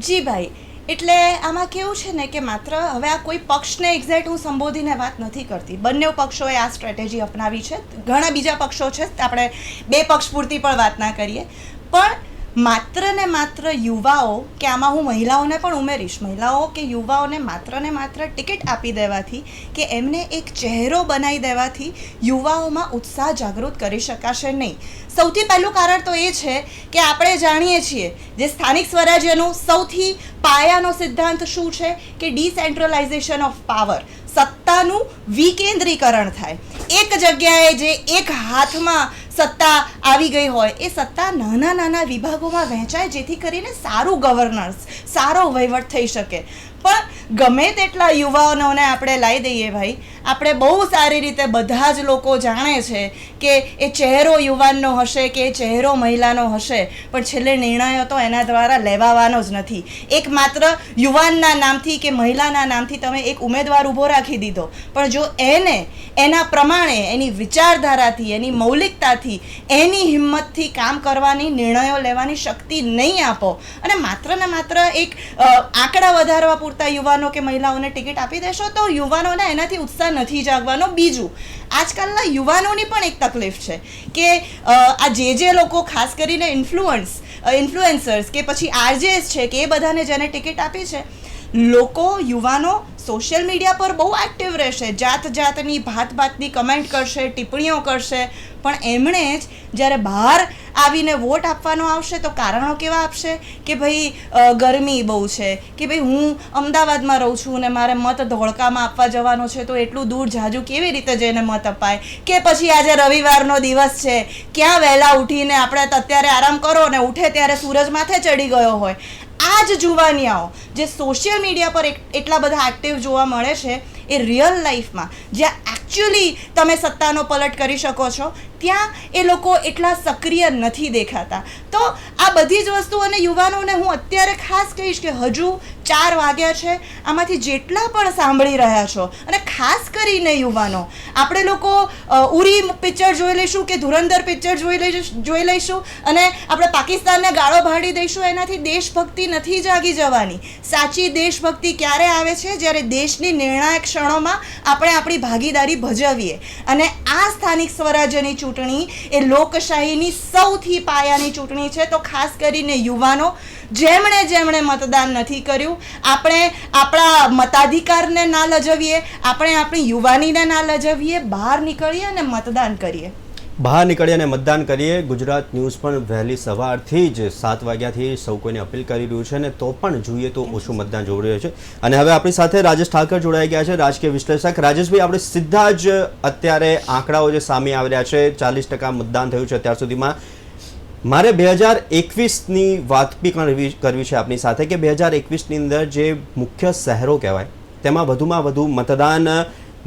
જી ભાઈ, એટલે આમાં કેવું છે ને કે માત્ર હવે આ કોઈ પક્ષને એક્ઝેક્ટ હું સંબોધીને વાત નથી કરતી. બંને પક્ષોએ આ સ્ટ્રેટેજી અપનાવી છે. ઘણા બીજા પક્ષો છે, આપણે બે પક્ષ પૂરતી પણ વાત ના કરીએ. પણ માત્ર ને માત્ર યુવાઓ, કે આમાં હું મહિલાઓને પણ ઉમેરીશ, મહિલાઓ કે યુવાઓને માત્ર ને માત્ર ટિકિટ આપી દેવાથી કે એમને એક ચહેરો બનાવી દેવાથી યુવાઓમાં ઉત્સાહ જાગૃત કરી શકાશે નહીં. સૌથી પહેલું કારણ તો એ છે કે આપણે જાણીએ છીએ જે સ્થાનિક સ્વરાજ્યનું સૌથી પાયાનો સિદ્ધાંત શું છે કે ડિસેન્ટ્રલાઇઝેશન ઓફ પાવર, સત્તાનું વિકેન્દ્રીકરણ થાય. એક જગ્યાએ જે એક હાથમાં સત્તા આવી ગઈ હોય એ સત્તા નાના નાના વિભાગોમાં વહેંચાય, જેથી કરીને સારું ગવર્નન્સ, સારો વહીવટ થઈ શકે. પણ ગમે તેટલા યુવાનોને આપણે લાવી દઈએ ભાઈ, આપણે બહુ સારી રીતે બધા જ લોકો જાણે છે કે એ ચહેરો યુવાનનો હશે કે એ ચહેરો મહિલાનો હશે, પણ છેલ્લે નિર્ણયો તો એના દ્વારા લેવાવાનો જ નથી. એક માત્ર યુવાનના નામથી કે મહિલાના નામથી તમે એક ઉમેદવાર ઊભો રાખી દીધો, પણ જો એને એના પ્રમાણે એની વિચારધારાથી, એની મૌલિકતાથી, એની હિંમતથી કામ કરવાની, નિર્ણયો લેવાની શક્તિ નહીં આપો અને માત્ર ને માત્ર એક આંકડા વધારવા પૂરતા યુવાનો કે મહિલાઓને ટિકિટ આપી દેશો તો યુવાનોને એનાથી ઉત્સાહ નથી જાગવાનો. બીજું, આજકાલના યુવાનોની પણ એક તકલીફ છે કે આ જે લોકો ખાસ કરીને ઇન્ફ્લુએન્સર્સ કે પછી આરજેએસ છે કે એ બધાને જેને ટિકિટ આપી છે, લોકો, યુવાનો સોશિયલ મીડિયા પર બહુ એક્ટિવ રહેશે, જાતની ભાતની કમેન્ટ કરશે, ટિપ્પણીઓ કરશે, પણ એમણે જ જ્યારે બહાર આવીને વોટ આપવાનો આવશે તો કારણો કેવા આપશે કે ભાઈ ગરમી બહુ છે, કે ભાઈ હું અમદાવાદમાં રહું છું ને મારે મત ધોળકામાં આપવા જવાનો છે તો એટલું દૂર જાજુ કેવી રીતે જઈને મત અપાય, કે પછી આજે રવિવારનો દિવસ છે, ક્યાં વહેલા ઉઠીને આપણે અત્યારે આરામ કરો ને ઉઠે ત્યારે સૂરજ માથે ચડી ગયો હોય. આ જ જુવાનિયાઓ જે સોશિયલ મીડિયા પર એટલા બધા એક્ટિવ જોવા મળે છે, એ રિયલ લાઈફમાં જ્યાં એકચ્યુઅલી તમે સત્તાનો પલટ કરી શકો છો ત્યાં એ લોકો એટલા સક્રિય નથી દેખાતા. તો આ બધી જ વસ્તુઓને યુવાનોને હું અત્યારે ખાસ કહીશ કે હજુ 4 વાગ્યા છે, આમાંથી જેટલા પણ સાંભળી રહ્યા છો અને ખાસ કરીને યુવાનો, આપણે લોકો ઉરી પિક્ચર જોઈ લઈશું કે ધુરંધર પિક્ચર જોઈ લઈશું અને આપણે પાકિસ્તાનને ગાળો ભાડી દઈશું, એનાથી દેશભક્તિ નથી જાગી જવાની. સાચી દેશભક્તિ ક્યારે આવે છે? જ્યારે દેશની નિર્ણાયક ક્ષણોમાં આપણે આપણી ભાગીદારી ભજવીએ. અને આ સ્થાનિક સ્વરાજ્યની ચૂંટણી એ લોકશાહીની સૌથી પાયાની ચૂંટણી છે. તો ખાસ કરીને યુવાનો, જેમણે મતદાન નથી કર્યું, આપણે આપણા મતાધિકારને ના લજવીએ, આપણે આપણી યુવાનીને ના લજવીએ, બહાર નીકળીએ અને મતદાન કરીએ. બહાર નીકળીએ અને મતદાન કરીએ. ગુજરાત ન્યૂઝ પણ વહેલી સવારથી જ 7 વાગ્યાથી સૌ કોઈને અપીલ કરી રહ્યું છે અને તો પણ જોઈએ તો ઓછું મતદાન જોઈ રહ્યું છે. અને હવે આપણી સાથે રાજેશ ઠાકર જોડાઈ ગયા છે, રાજકીય વિશ્લેષક. રાજેશભાઈ, આપણે સીધા જ અત્યારે આંકડાઓ જે સામે આવી રહ્યા છે, 40% મતદાન થયું છે અત્યાર સુધીમાં. મારે 2021ની વાત બી કરવી છે આપની સાથે કે 2021ની અંદર જે મુખ્ય શહેરો કહેવાય તેમાં વધુમાં વધુ મતદાન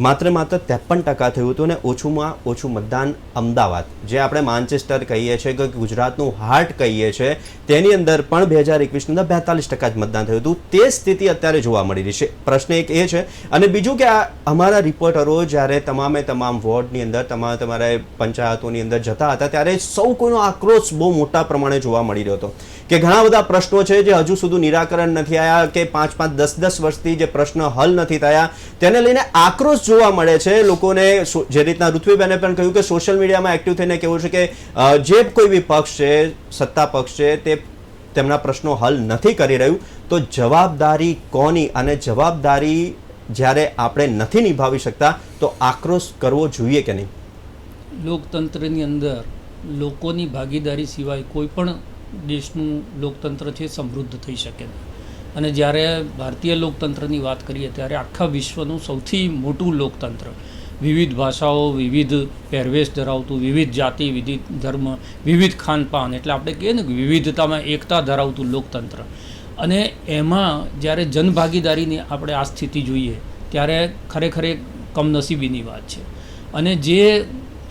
માત્ર 53% થયું હતું અને ઓછુંમાં ઓછું મતદાન અમદાવાદ, જે આપણે માન્ચેસ્ટર કહીએ છીએ કે ગુજરાતનું હાર્ટ કહીએ છીએ, તેની અંદર પણ 2021ની અંદર 42% જ મતદાન થયું હતું. તે સ્થિતિ અત્યારે જોવા મળી રહી છે. પ્રશ્ન એક એ છે. અને બીજું કે અમારા રિપોર્ટરો જ્યારે તમામ વોર્ડની અંદર તમારે પંચાયતોની અંદર જતા હતા ત્યારે સૌ કોઈનો આક્રોશ બહુ મોટા પ્રમાણે જોવા મળી રહ્યો હતો કે ઘણા બધા પ્રશ્નો છે જે હજુ સુધી નિરાકરણ નથી આવ્યા, કે 5-5, 10-10 વર્ષથી જે પ્રશ્ન હલ નથી થયા, તેને લઈને આક્રોશ જોવા મળે છે લોકોને. જે રીતના ઋત્વીબેને પણ કહ્યું કે સોશિયલ મીડિયામાં એક્ટિવ થઈને કહેવું છે કે જે કોઈ બી પક્ષ છે, સત્તા પક્ષ છે, તે તેમના પ્રશ્નો હલ નથી કરી રહ્યું. તો જવાબદારી કોની? અને જવાબદારી જ્યારે આપણે નથી નિભાવી શકતા તો આક્રોશ કરવો જોઈએ કે નહીં? લોકતંત્રની અંદર લોકોની ભાગીદારી સિવાય કોઈ પણ દેશનું લોકતંત્ર છે સમૃદ્ધ થઈ શકે નહીં. અને જ્યારે ભારતીય લોકતંત્રની વાત કરીએ ત્યારે આખા વિશ્વનું સૌથી મોટું લોકતંત્ર, વિવિધ ભાષાઓ, વિવિધ પહેરવેશ ધરાવતું, વિવિધ જાતિ, વિવિધ ધર્મ, વિવિધ ખાનપાન, એટલે આપણે કહીએ ને કે વિવિધતામાં એકતા ધરાવતું લોકતંત્ર. અને એમાં જ્યારે જનભાગીદારીની આપણે આ સ્થિતિ જોઈએ ત્યારે ખરેખર એક કમનસીબીની વાત છે. અને જે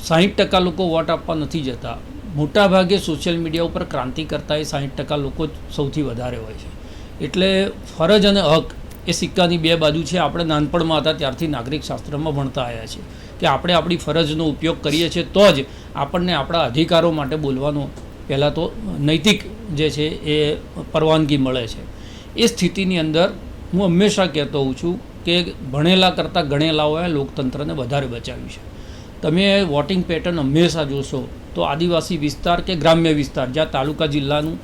60% લોકો વોટ આપવા નથી જતા, મોટાભાગે સોશિયલ મીડિયા ઉપર ક્રાંતિ કરતા એ 60% લોકો જ સૌથી વધારે હોય છે. એટલે ફરજ અને હક એ સિક્કાની બે બાજુ છે. આપણે નાનપણમાં હતા ત્યારથી નાગરિક શાસ્ત્રમાં ભણતા આવ્યા છીએ કે આપણે આપણી ફરજનો ઉપયોગ કરીએ છીએ તો જ આપણને આપણા અધિકારો માટે બોલવાનો પહેલાં તો નૈતિક જે છે એ પરવાનગી મળે છે. એ સ્થિતિની અંદર હું હંમેશા કહેતો હોઉં છું કે ભણેલા કરતાં ગણેલાઓએ લોકતંત્રને વધારે બચાવ્યું છે. તમે વોટિંગ પેટર્ન હંમેશા જોશો તો આદિવાસી વિસ્તાર કે ગ્રામ્ય વિસ્તાર જ્યાં તાલુકા જિલ્લાનું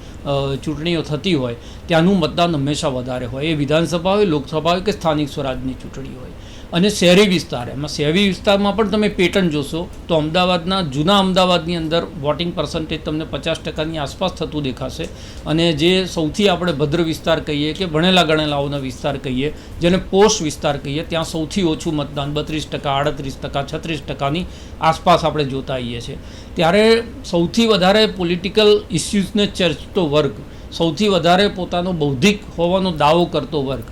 ચૂંટણીઓ થતી હોય ત્યાંનું મતદાન હંમેશા વધારે હોય. એ વિધાનસભા હોય, લોકસભા હોય કે સ્થાનિક સ્વરાજની ચૂંટણી હોય. અને શહેરી વિસ્તાર, એમાં શહેરી વિસ્તારમાં પણ તમે પેટર્ન જોશો તો અમદાવાદના જૂના અમદાવાદની અંદર વોટિંગ પર્સન્ટેજ તમને 50% આસપાસ થતું દેખાશે. અને જે સૌથી આપણે ભદ્ર વિસ્તાર કહીએ કે ભણેલા ગણેલાઓના વિસ્તાર કહીએ, જેને પોશ વિસ્તાર કહીએ, ત્યાં સૌથી ઓછું મતદાન 32%, 38%, 36%ની આસપાસ આપણે જોતા આવીએ છીએ. ત્યારે સૌથી વધારે પોલિટિકલ ઇસ્યુઝને ચર્ચતો વર્ગ, સૌથી વધારે પોતાનો બૌદ્ધિક હોવાનો દાવો કરતો વર્ગ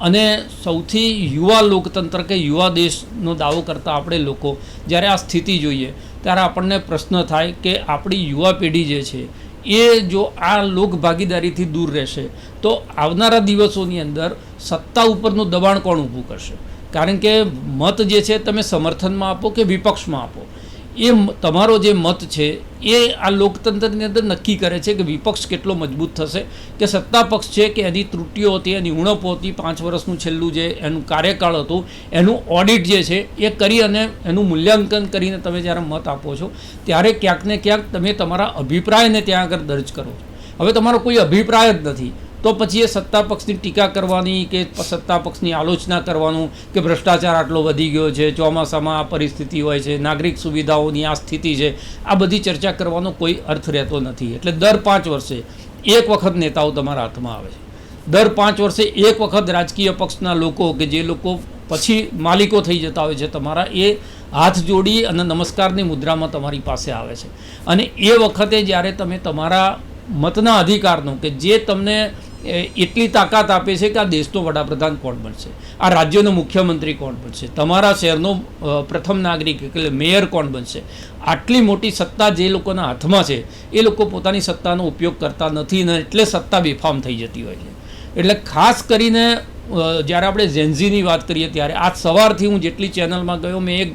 અને સૌથી યુવા લોકતંત્ર કે યુવા દેશનો દાવો કરતા આપણે લોકો જ્યારે આ સ્થિતિ જોઈએ ત્યારે આપણને પ્રશ્ન થાય કે આપણી યુવા પેઢી જે છે એ જો આ લોક ભાગીદારીથી દૂર રહેશે તો આવનારા દિવસોની અંદર સત્તા ઉપરનું દબાણ કોણ ઊભું કરશે? કારણ કે મત જે છે તમે સમર્થનમાં આપો કે વિપક્ષમાં આપો, એ તમારો જે મત છે એ આ લોકતંત્રની અંદર નક્કી કરે છે કે વિપક્ષ કેટલો મજબૂત થશે, કે સત્તા પક્ષ છે કે એની ત્રુટિઓ હતી, એની ઉણપો હતી, 5 વર્ષનું છેલ્લું જે એનું કાર્યકાળ હતું એનું ઓડિટ જે છે એ કરી અને એનું મૂલ્યાંકન કરીને તમે જ્યારે મત આપો છો ત્યારે ક્યાંક ને ક્યાંક તમે તમારા અભિપ્રાયને ત્યાં આગળ દર્જ કરો છો. હવે તમારો કોઈ અભિપ્રાય જ નથી તો પછી એ સત્તા પક્ષની ટીકા કરવાની કે સત્તા પક્ષની આલોચના કરવાનું કે ભ્રષ્ટાચાર આટલો વધી ગયો છે, ચોમાસામાં આ પરિસ્થિતિ હોય છે, નાગરિક સુવિધાઓની આ સ્થિતિ છે, આ બધી ચર્ચા કરવાનો કોઈ અર્થ રહેતો નથી. એટલે દર 5 વર્ષે એક વખત નેતાઓ તમારા હાથમાં આવે છે. દર 5 વર્ષે એક વખત રાજકીય પક્ષના લોકો કે જે લોકો પછી માલિકો થઈ જતા હોય છે તમારા, એ હાથ જોડી અને નમસ્કારની મુદ્રામાં તમારી પાસે આવે છે. અને એ વખતે જ્યારે તમે તમારા મતના અધિકારનો કે જે તમને એટલી તાકાત આપે છે કે આ દેશનો વડાપ્રધાન કોણ બનશે, આ રાજ્યનો મુખ્યમંત્રી કોણ બનશે, તમારા શહેરનો પ્રથમ નાગરિક એટલે મેયર કોણ બનશે, આટલી મોટી સત્તા જે લોકોના હાથમાં છે એ લોકો પોતાની સત્તાનો ઉપયોગ કરતા નથી ને એટલે સત્તા બેફામ થઈ જતી હોય છે. એટલે ખાસ કરીને જ્યારે આપણે ઝેન્ઝીની વાત કરીએ ત્યારે આજ સવારથી હું જેટલી ચેનલમાં ગયો મેં એક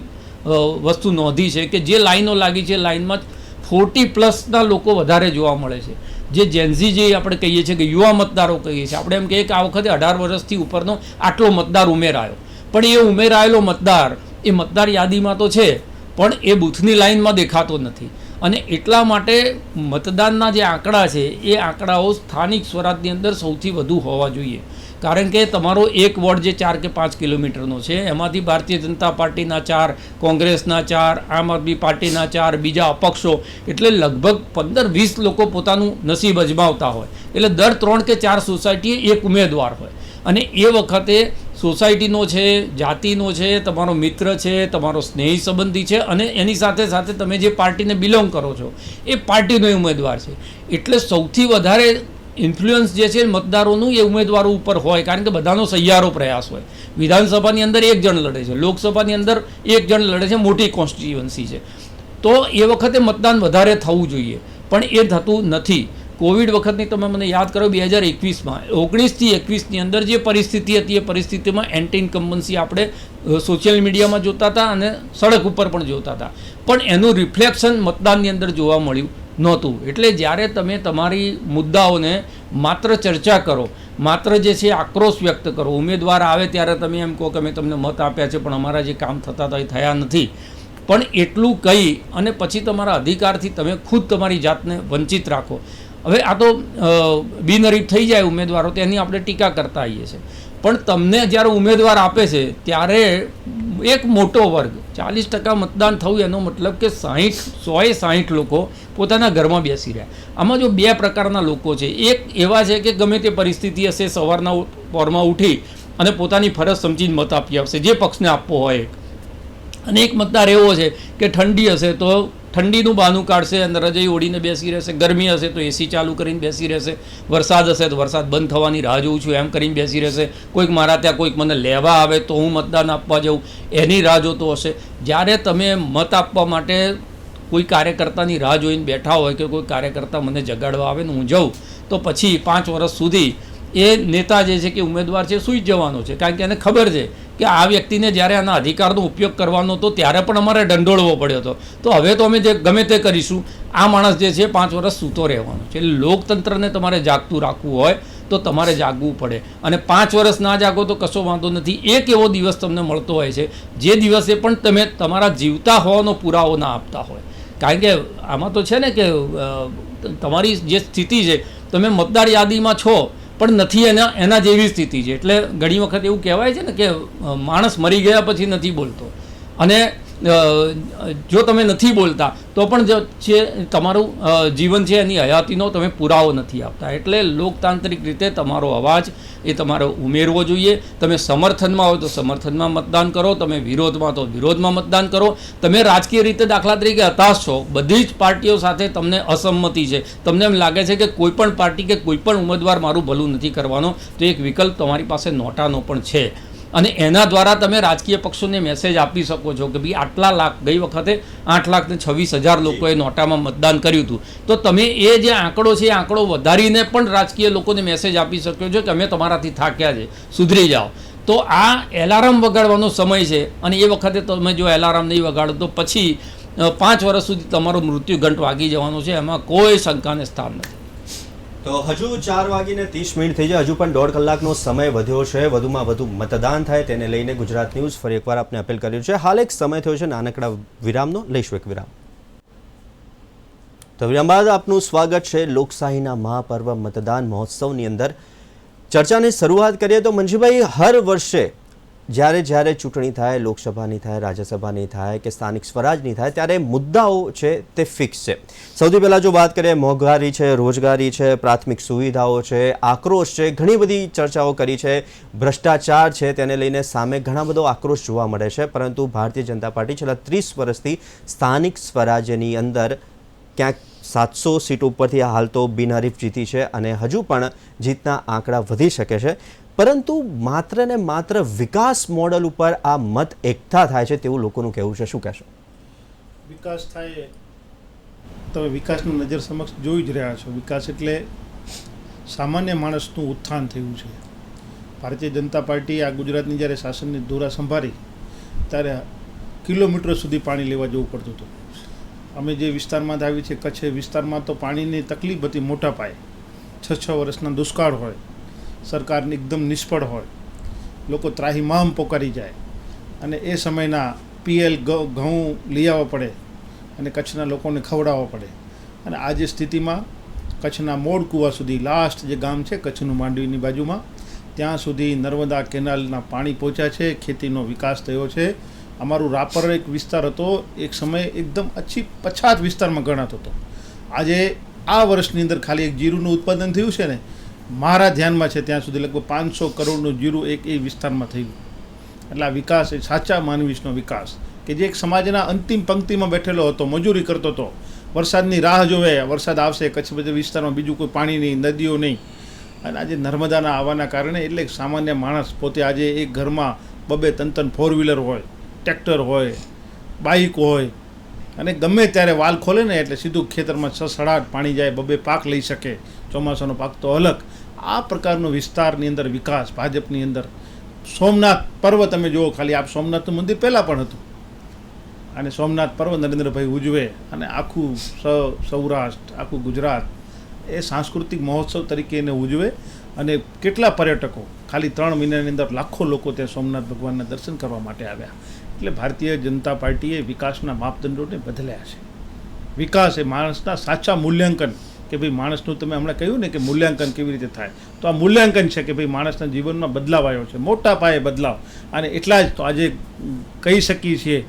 વસ્તુ નોંધી છે કે જે લાઈનો લાગી છે લાઈનમાં 40+ લોકો વધારે જોવા મળે છે. જે જેન્ઝી જે આપણે કહીએ છીએ કે યુવા મતદારો કહીએ છીએ, આપણે એમ કહીએ કે આ વખતે 18 વર્ષથી ઉપરનો આટલો મતદાર ઉમેરાયો, પણ એ ઉમેરાયેલો મતદાર એ મતદાર યાદીમાં તો છે પણ એ બૂથની લાઈનમાં દેખાતો નથી. અને એટલા માટે મતદાનના જે આંકડા છે એ આંકડાઓ સ્થાનિક સ્વરાજની અંદર સૌથી વધુ હોવા જોઈએ. કારણ કે તમારો એક વોર્ડ જે 4 કે 5 કિલોમીટરનો છે એમાંથી ભારતીય જનતા પાર્ટીના 4, કોંગ્રેસના 4, આમ આદમી પાર્ટીના 4, બીજા અપક્ષો, એટલે લગભગ 15-20 લોકો પોતાનું નસીબ અજમાવતા હોય. એટલે દર 3 કે 4 સોસાયટીએ એક ઉમેદવાર હોય. અને એ વખતે સોસાયટીનો છે, જાતિનો છે, તમારો મિત્ર છે, તમારો સ્નેહી સંબંધી છે અને એની સાથે સાથે તમે જે પાર્ટીને બિલોંગ કરો છો એ પાર્ટીનો ઉમેદવાર છે. એટલે સૌથી વધારે ઇન્ફ્લુઅન્સ જે છે મતદારોનું એ ઉમેદવારો ઉપર હોય, કારણ કે બધાનો સહિયારો પ્રયાસ હોય. વિધાનસભાની અંદર 1 જણ લડે છે, લોકસભાની અંદર 1 જણ લડે છે, મોટી કોન્સ્ટિટ્યુઅન્સી છે, તો એ વખતે મતદાન વધારે થવું જોઈએ પણ એ થતું નથી. કોવિડ વખતની તમે મને યાદ કરો 2021માં 19થી 21ની અંદર જે પરિસ્થિતિ હતી એ પરિસ્થિતિમાં એન્ટી ઇન્કમ્બન્સી આપણે સોશિયલ મીડિયામાં જોતા હતા અને સડક ઉપર પણ જોતા હતા, પણ એનું રિફ્લેક્શન મતદાનની અંદર જોવા મળ્યું નહોતું. એટલે જ્યારે તમે તમારી મુદ્દાઓને માત્ર ચર્ચા કરો, માત્ર જે છે આક્રોશ વ્યક્ત કરો, ઉમેદવાર આવે ત્યારે તમે એમ કહો કે અમે તમને મત આપ્યા છે પણ અમારા જે કામ થતા હતા એ થયા નથી, પણ એટલું કહી અને પછી તમારા અધિકારથી તમે ખુદ તમારી જાતને વંચિત રાખો. હવે આ તો બિનહરીફ થઈ જાય ઉમેદવારો તેની આપણે ટીકા કરતા આવીએ છીએ, પણ તમને જ્યારે ઉમેદવાર આપે છે ત્યારે એક મોટો વર્ગ 40% મતદાન થયું એનો મતલબ કે 160 લોકો પોતાના ઘરમાં બેસી રહ્યા. આમાં જો 2 પ્રકારના લોકો છે, એક એવા છે કે ગમે તે પરિસ્થિતિ હશે સવારના પોરમાં ઉઠી અને પોતાની ફરજ સમજીને મત આપી આવશે જે પક્ષને આપવો હોય, અને એક મતદાર એવો છે કે ઠંડી હશે તો ઠંડીનું બહાનું કાઢશે અને રજાઈ ઓઢીને બેસી રહેશે, ગરમી હશે તો એસી ચાલુ કરીને બેસી રહેશે, વરસાદ હશે તો વરસાદ બંધ થવાની રાહ જોઉં છું એમ કરીને બેસી રહેશે, કોઈક મારા ત્યાં કોઈક મને લેવા આવે તો હું મતદાન આપવા જાઉં એની રાહ જોતો હશે. જ્યારે તમે મત આપવા માટે કોઈ કાર્યકર્તાની રાહ જોઈને બેઠા હોય કે કોઈ કાર્યકર્તા મને જગાડવા આવે ને હું જાઉં તો પછી 5 વર્ષ સુધી એ નેતા જે છે કે ઉમેદવાર છે સૂઈ જવાનો છે, કારણ કે એને ખબર છે કે આ વ્યક્તિને જ્યારે આના અધિકારનો ઉપયોગ કરવાનો હતો ત્યારે પણ અમારે દંડોળવો પડ્યો હતો, તો હવે તો અમે જે ગમે તે કરીશું, આ માણસ જે છે 5 વર્ષ સૂતો રહેવાનો છે. એટલે લોકતંત્રને તમારે જાગતું રાખવું હોય તો તમારે જાગવું પડે, અને 5 વર્ષ ના જાગો તો કશો વાંધો નથી. એક એવો દિવસ તમને મળતો હોય છે જે દિવસે પણ તમે તમારા જીવતા હોવાનો પુરાવો ના આપતા હોય. કારણ કે આમાં તો છે ને કે તમારી જે સ્થિતિ છે, તમે મતદાર યાદીમાં છો પણ નથી એના જેવી સ્થિતિ છે. એટલે ઘણી વખત એવું કહેવાય છે ને કે માણસ મરી ગયા પછી નથી બોલતો, અને જો તમે નથી બોલતા તો પણ જે તમારું જીવન છે એની હયાતીનો તમે પુરાવો નથી આપતા. એટલે લોકતાંત્રિક રીતે તમારો અવાજ એ તમારે ઉમેરવો જોઈએ. તમે સમર્થનમાં હોય તો સમર્થનમાં મતદાન કરો, તમે વિરોધમાં તો વિરોધમાં મતદાન કરો. તમે રાજકીય રીતે દાખલા તરીકે હતાશ છો, બધી જ પાર્ટીઓ સાથે તમને અસંમતિ છે, તમને એમ લાગે છે કે કોઈ પણ પાર્ટી કે કોઈ પણ ઉમેદવાર મારું ભલું નથી કરવાનો, તો એક વિકલ્પ તમારી પાસે નોટાનો પણ છે, અને એના દ્વારા તમે રાજકીય પક્ષોને મેસેજ આપી શકો છો કે ભાઈ આટલા લાખ, ગઈ વખતે 8,26,000 લોકોએ નોટામાં મતદાન કર્યું હતું, તો તમે એ જે આંકડો છે એ આંકડો વધારીને પણ રાજકીય લોકોને મેસેજ આપી શકો છો કે અમે તમારાથી થાક્યા છે, સુધરી જાઓ. તો આ એલાર્મ વગાડવાનો સમય છે, અને એ વખતે તમે જો એલાર્મ નહીં વગાડો તો પછી 5 વર્ષ સુધી તમારો મૃત્યુ ઘંટ વાગી જવાનો છે, એમાં કોઈ શંકાને સ્થાન નથી. તો હજુ 4:30 થઈ જાય, હજુ પણ 1.5 કલાકનો સમય વધ્યો છે. વધુમાં વધુ મતદાન થાય તેને લઈને ગુજરાત ન્યૂઝ ફરી એકવાર આપને અપીલ કર્યું છે. હાલ એક સમય થયો છે નાનકડા વિરામનો, લઈશું એક વિરામ. તો વિરામ બાદ આપનું સ્વાગત છે લોકશાહીના મહાપર્વ મતદાન મહોત્સવની અંદર. ચર્ચાની શરૂઆત કરીએ તો મંજીભાઈ, હર વર્ષે જ્યારે ચૂંટણી થાય, લોકસભાની થાય, રાજ્યસભાની થાય કે સ્થાનિક સ્વરાજની થાય, ત્યારે મુદ્દાઓ છે તે ફિક્સ છે. સૌથી પહેલાં જો વાત કરીએ, મોંઘવારી છે, રોજગારી છે, પ્રાથમિક સુવિધાઓ છે, આક્રોશ છે, ઘણી બધી ચર્ચાઓ કરી છે, ભ્રષ્ટાચાર છે, તેને લઈને સામે ઘણા બધો આક્રોશ જોવા મળે છે. પરંતુ ભારતીય જનતા પાર્ટી છેલ્લા 30 વર્ષથી સ્થાનિક સ્વરાજ્યની અંદર ક્યાંક 700 સીટ ઉપરથી હાલ તો બિનહરીફ જીતી છે, અને હજુ પણ જીતના આંકડા વધી શકે છે. પરંતુ માત્ર ને માત્ર વિકાસ મોડલ ઉપર આ મત એકઠા થાય છે તેવું લોકોનું કહેવું છે. શું કહેશો? વિકાસ થાય, તમે વિકાસની નજર સમક્ષ જોઈ જ રહ્યા છો. વિકાસ એટલે સામાન્ય માણસનું ઉત્થાન થયું છે. ભારતીય જનતા પાર્ટી આ ગુજરાતની જ્યારે શાસનની ધોરા સંભાળી ત્યારે કિલોમીટરો સુધી પાણી લેવા જવું પડતું હતું. અમે જે વિસ્તારમાં આવી છે, કચ્છ વિસ્તારમાં તો પાણીની તકલીફ હતી મોટા પાયે. 6 વર્ષના દુષ્કાળ હોય, સરકારની એકદમ નિષ્ફળ હોય, લોકો ત્રાહિમામ પોકારી જાય, અને એ સમયના PL ઘઉં લઈ આવવા પડે અને કચ્છના લોકોને ખવડાવવા પડે. અને આ જે સ્થિતિમાં કચ્છના મોડ કુવા સુધી, લાસ્ટ જે ગામ છે કચ્છનું માંડવીની બાજુમાં, ત્યાં સુધી નર્મદા કેનાલના પાણી પહોંચ્યા છે, ખેતીનો વિકાસ થયો છે. અમારું રાપર એક વિસ્તાર હતો, એક સમય એકદમ પછાત વિસ્તારમાં ગણાતો હતો. આજે આ વર્ષની અંદર ખાલી એક જીરુનું ઉત્પાદન થયું છે ને, મારા ધ્યાનમાં છે ત્યાં સુધી લગભગ 500 કરોડનું જીરું એક એ વિસ્તારમાં થયું. એટલે આ વિકાસ એ સાચા માનવીનો વિકાસ, કે જે એક સમાજના અંતિમ પંક્તિમાં બેઠેલો હતો, મજૂરી કરતો હતો, વરસાદની રાહ જોવે, વરસાદ આવશે, કચ્છ બધા વિસ્તારમાં બીજું કોઈ પાણી નહીં, નદીઓ નહીં. અને આજે નર્મદાના આવવાના કારણે એટલે સામાન્ય માણસ પોતે આજે એક ઘરમાં 2-3 4 વ્હીલર હોય, ટ્રેક્ટર હોય, બાઇક હોય, અને ગમે ત્યારે વાલ ખોલે ને એટલે સીધું ખેતરમાં 6-8 પાણી જાય, 2 પાક લઈ શકે, ચોમાસાનો પાક તો અલગ. આ પ્રકારનો વિસ્તારની અંદર વિકાસ ભાજપની અંદર. સોમનાથ પર્વ તમે જુઓ, ખાલી આપ સોમનાથનું મંદિર પહેલાં પણ હતું, અને સોમનાથ પર્વ નરેન્દ્રભાઈ ઉજવે, અને આખું સૌરાષ્ટ્ર, આખું ગુજરાત એ સાંસ્કૃતિક મહોત્સવ તરીકે એને ઉજવે. અને કેટલા પર્યટકો, ખાલી 3 મહિનાની અંદર લાખો લોકો ત્યાં સોમનાથ ભગવાનના દર્શન કરવા માટે આવ્યા. એટલે ભારતીય જનતા પાર્ટીએ વિકાસના માપદંડોને બદલ્યા છે. વિકાસ એ માણસના સાચા મૂલ્યાંકન, કે ભાઈ માણસનું તમે હમણાં કહ્યું ને કે મૂલ્યાંકન કેવી રીતે થાય, તો આ મૂલ્યાંકન છે કે ભાઈ માણસના જીવનમાં બદલાવ આવ્યો છે, મોટા પાયે બદલાવ. અને એટલા જ તો આજે કહી શકીએ છીએ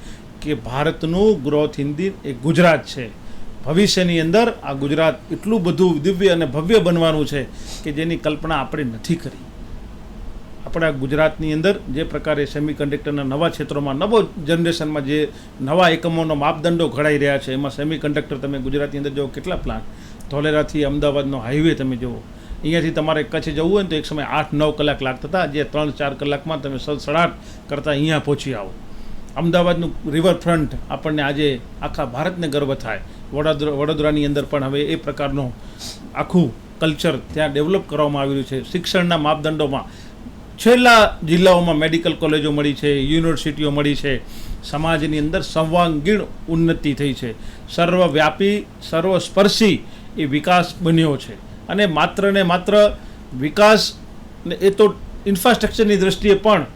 કે ભારતનું ગ્રોથ ઇન્જિન એ ગુજરાત છે. ભવિષ્યની અંદર આ ગુજરાત એટલું બધું દિવ્ય અને ભવ્ય બનવાનું છે કે જેની કલ્પના આપણે નથી કરી. આપણા ગુજરાતની અંદર જે પ્રકારે સેમિકન્ડક્ટરના નવા ક્ષેત્રોમાં, નવો જનરેશનમાં જે નવા એકમોનો માપદંડો ઘડાઈ રહ્યા છે, એમાં સેમિકન્ડક્ટર તમે ગુજરાતની અંદર જુઓ, કેટલા પ્લાન્ટ, ધોલેરાથી અમદાવાદનો હાઈવે તમે જુઓ. અહીંયાથી તમારે કચ્છ જવું હોય ને તો એક સમય 8-9 કલાક લાગતા હતા, જે 3-4 કલાકમાં તમે 7-8 કરતાં અહીંયા પહોંચી આવો. અમદાવાદનું રિવરફ્રન્ટ આપણને આજે આખા ભારતને ગર્વ થાય. વડોદરાની અંદર પણ હવે એ પ્રકારનો આખું કલ્ચર ત્યાં ડેવલપ કરવામાં આવી રહ્યું છે. શિક્ષણના માપદંડોમાં છેલ્લા જિલ્લાઓમાં મેડિકલ કોલેજો મળી છે, યુનિવર્સિટીઓ મળી છે. સમાજની અંદર સર્વાંગીણ ઉન્નતિ થઈ છે. સર્વવ્યાપી સર્વસ્પર્શી એ વિકાસ બન્યો છે. અને માત્ર ને માત્ર વિકાસ એ તો ઇન્ફ્રાસ્ટ્રક્ચરની દ્રષ્ટિએ પણ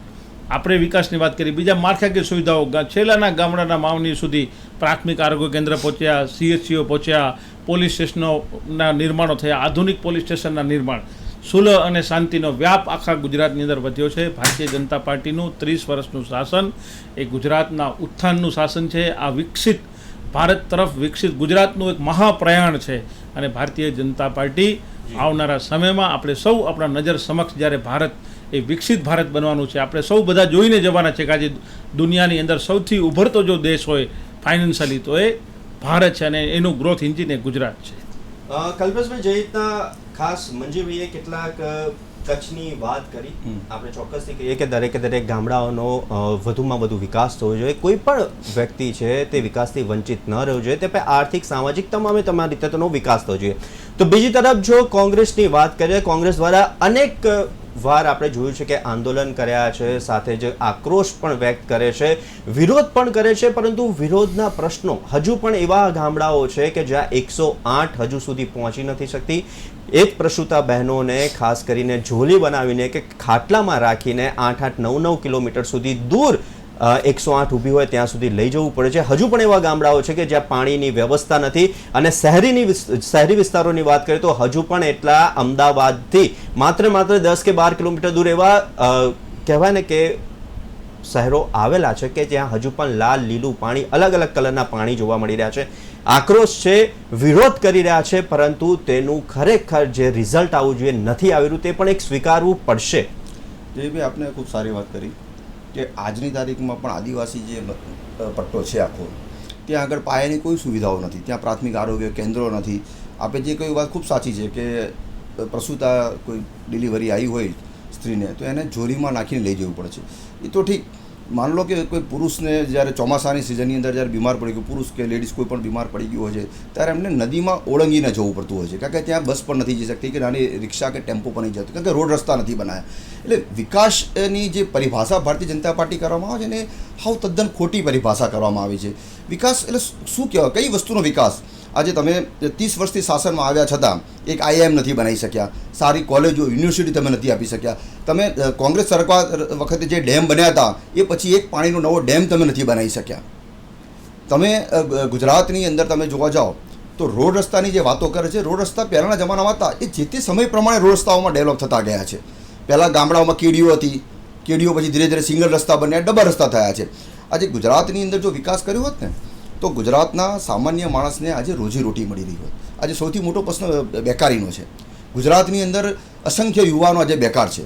આપણે વિકાસની વાત કરી, બીજા માળખાકીય સુવિધાઓ છેલ્લાના ગામડાના માવની સુધી પ્રાથમિક આરોગ્ય કેન્દ્ર પહોંચ્યા, CHCO પહોંચ્યા, પોલીસ સ્ટેશનોના નિર્માણો થયા, આધુનિક પોલીસ સ્ટેશનના નિર્માણ, સુલહ અને શાંતિનો વ્યાપ આખા ગુજરાતની અંદર વધ્યો છે. ભારતીય જનતા પાર્ટીનું 30 વર્ષનું શાસન એ ગુજરાતના ઉત્થાનનું શાસન છે. આ વિકસિત ભારત તરફ વિકસિત ગુજરાતનું એક મહાપ્રયાણ છે. અને ભારતીય જનતા પાર્ટી આવનારા સમયમાં આપણે સૌ આપણા નજર સમક્ષ જ્યારે ભારત એ વિકસિત ભારત બનવાનું છે, આપણે સૌ બધા જોઈને જવાના છે કે આજે દુનિયાની અંદર સૌથી ઉભરતો જો દેશ હોય ફાઇનાન્શિયલી તો એ ભારત છે અને એનું ગ્રોથ એન્જિન એ ગુજરાત છે. કલ્પેશભાઈ, જે રીતના ખાસ મંજીભાઈએ કેટલાક કચ્છની વાત કરી, આપણે ચોક્કસથી કહીએ કે દરેકે દરેક ગામડાઓનો વધુમાં વધુ વિકાસ થવો જોઈએ. કોઈ પણ વ્યક્તિ છે તે વિકાસથી વંચિત ન રહેવું જોઈએ. તે આર્થિક, સામાજિક તમામે તમામ રીતે તેનો વિકાસ થવો જોઈએ. તો બીજી તરફ જો કોંગ્રેસની વાત કરીએ, કોંગ્રેસ દ્વારા અનેક વાર આપણે જોયું છે કે આંદોલન કર્યા છે, સાથે જ આક્રોશ પણ વ્યક્ત કરે છે, વિરોધ પણ કરે છે, પરંતુ વિરોધના પ્રશ્નો હજુ પણ એવા ગામડાઓ છે કે જ્યાં 108 હજુ સુધી પહોંચી નથી શકતી. એ જ પ્રસૂતા બહેનોને ખાસ કરીને ઝોલી બનાવીને કે ખાટલામાં રાખીને 8-8, 9-9 કિલોમીટર સુધી દૂર 108 ઊભી હોય ત્યાં સુધી લઈ જવું પડે છે. હજુ પણ એવા ગામડાઓ છે કે જ્યાં પાણીની વ્યવસ્થા નથી. અને શહેરી વિસ્તારોની વાત કરીએ તો હજુ પણ એટલા અમદાવાદથી માત્ર 10 કે 12 કિલોમીટર દૂર એવા કહેવાય ને કે શહેરો આવેલા છે કે જ્યાં હજુ પણ લાલ, લીલું પાણી, અલગ અલગ કલરના પાણી જોવા મળી રહ્યા છે. આક્રોશ છે, વિરોધ કરી રહ્યા છે, પરંતુ તેનું ખરેખર જે રિઝલ્ટ આવવું જોઈએ નથી આવી રહ્યું. તે પણ એક સ્વીકારવું પડશે. જયભાઈ, આપને ખૂબ સારી વાત કરી કે આજની તારીખમાં પણ આદિવાસી જે પટ્ટો છે આખો, ત્યાં આગળ પાયાની કોઈ સુવિધાઓ નથી. ત્યાં પ્રાથમિક આરોગ્ય કેન્દ્રો નથી. આપણે જે કોઈ વાત ખૂબ સાચી છે કે પ્રસૂતા કોઈ ડિલિવરી આવી હોય સ્ત્રીને તો એને જોરીમાં નાખીને લઈ જવું પડે છે. એ તો ઠીક, માન લો કે કોઈ પુરુષને જ્યારે ચોમાસાની સિઝનની અંદર જ્યારે બીમાર પડી ગયું, પુરુષ કે લેડીઝ કોઈ પણ બીમાર પડી ગયું હોય છે, ત્યારે એમને નદીમાં ઓળંગીને જવું પડતું હોય છે. કારણ કે ત્યાં બસ પણ નથી જઈ શકતી કે નાની રિક્ષા કે ટેમ્પો પણ નહીં જતું, કારણ કે રોડ રસ્તા નથી બનાવ્યા. એટલે વિકાસની જે પરિભાષા ભારતીય જનતા પાર્ટી કરવામાં આવે છે ને, હાવ તદ્દન ખોટી પરિભાષા કરવામાં આવી છે. વિકાસ એટલે શું કહેવાય, કઈ વસ્તુનો વિકાસ? આજે તમે 30 વર્ષથી શાસનમાં આવ્યા છતાં એક IIM નથી બનાવી શક્યા, સારી કોલેજો, યુનિવર્સિટી તમે નથી આપી શક્યા. તમે કોંગ્રેસ સરકાર વખતે જે ડેમ બન્યા હતા એ પછી એક પાણીનો નવો ડેમ તમે નથી બનાવી શક્યા. તમે ગુજરાતની અંદર તમે જોવા જાઓ તો રોડ રસ્તાની જે વાતો કરે છે, રોડ રસ્તા પહેલાંના જમાનામાં હતા એ જે તે સમય પ્રમાણે રોડ રસ્તાઓમાં ડેવલપ થતા ગયા છે. પહેલાં ગામડાઓમાં કેડીઓ હતી, કેડીઓ પછી ધીરે ધીરે સિંગલ રસ્તા બન્યા, ડબલ રસ્તા થયા છે. આજે ગુજરાતની અંદર જો વિકાસ કર્યો હોત ને તો ગુજરાતના સામાન્ય માણસને આજે રોજીરોટી મળી રહી હોત. આજે સૌથી મોટો પ્રશ્ન બેકારીનો છે. ગુજરાતની અંદર અસંખ્ય યુવાનો આજે બેકાર છે,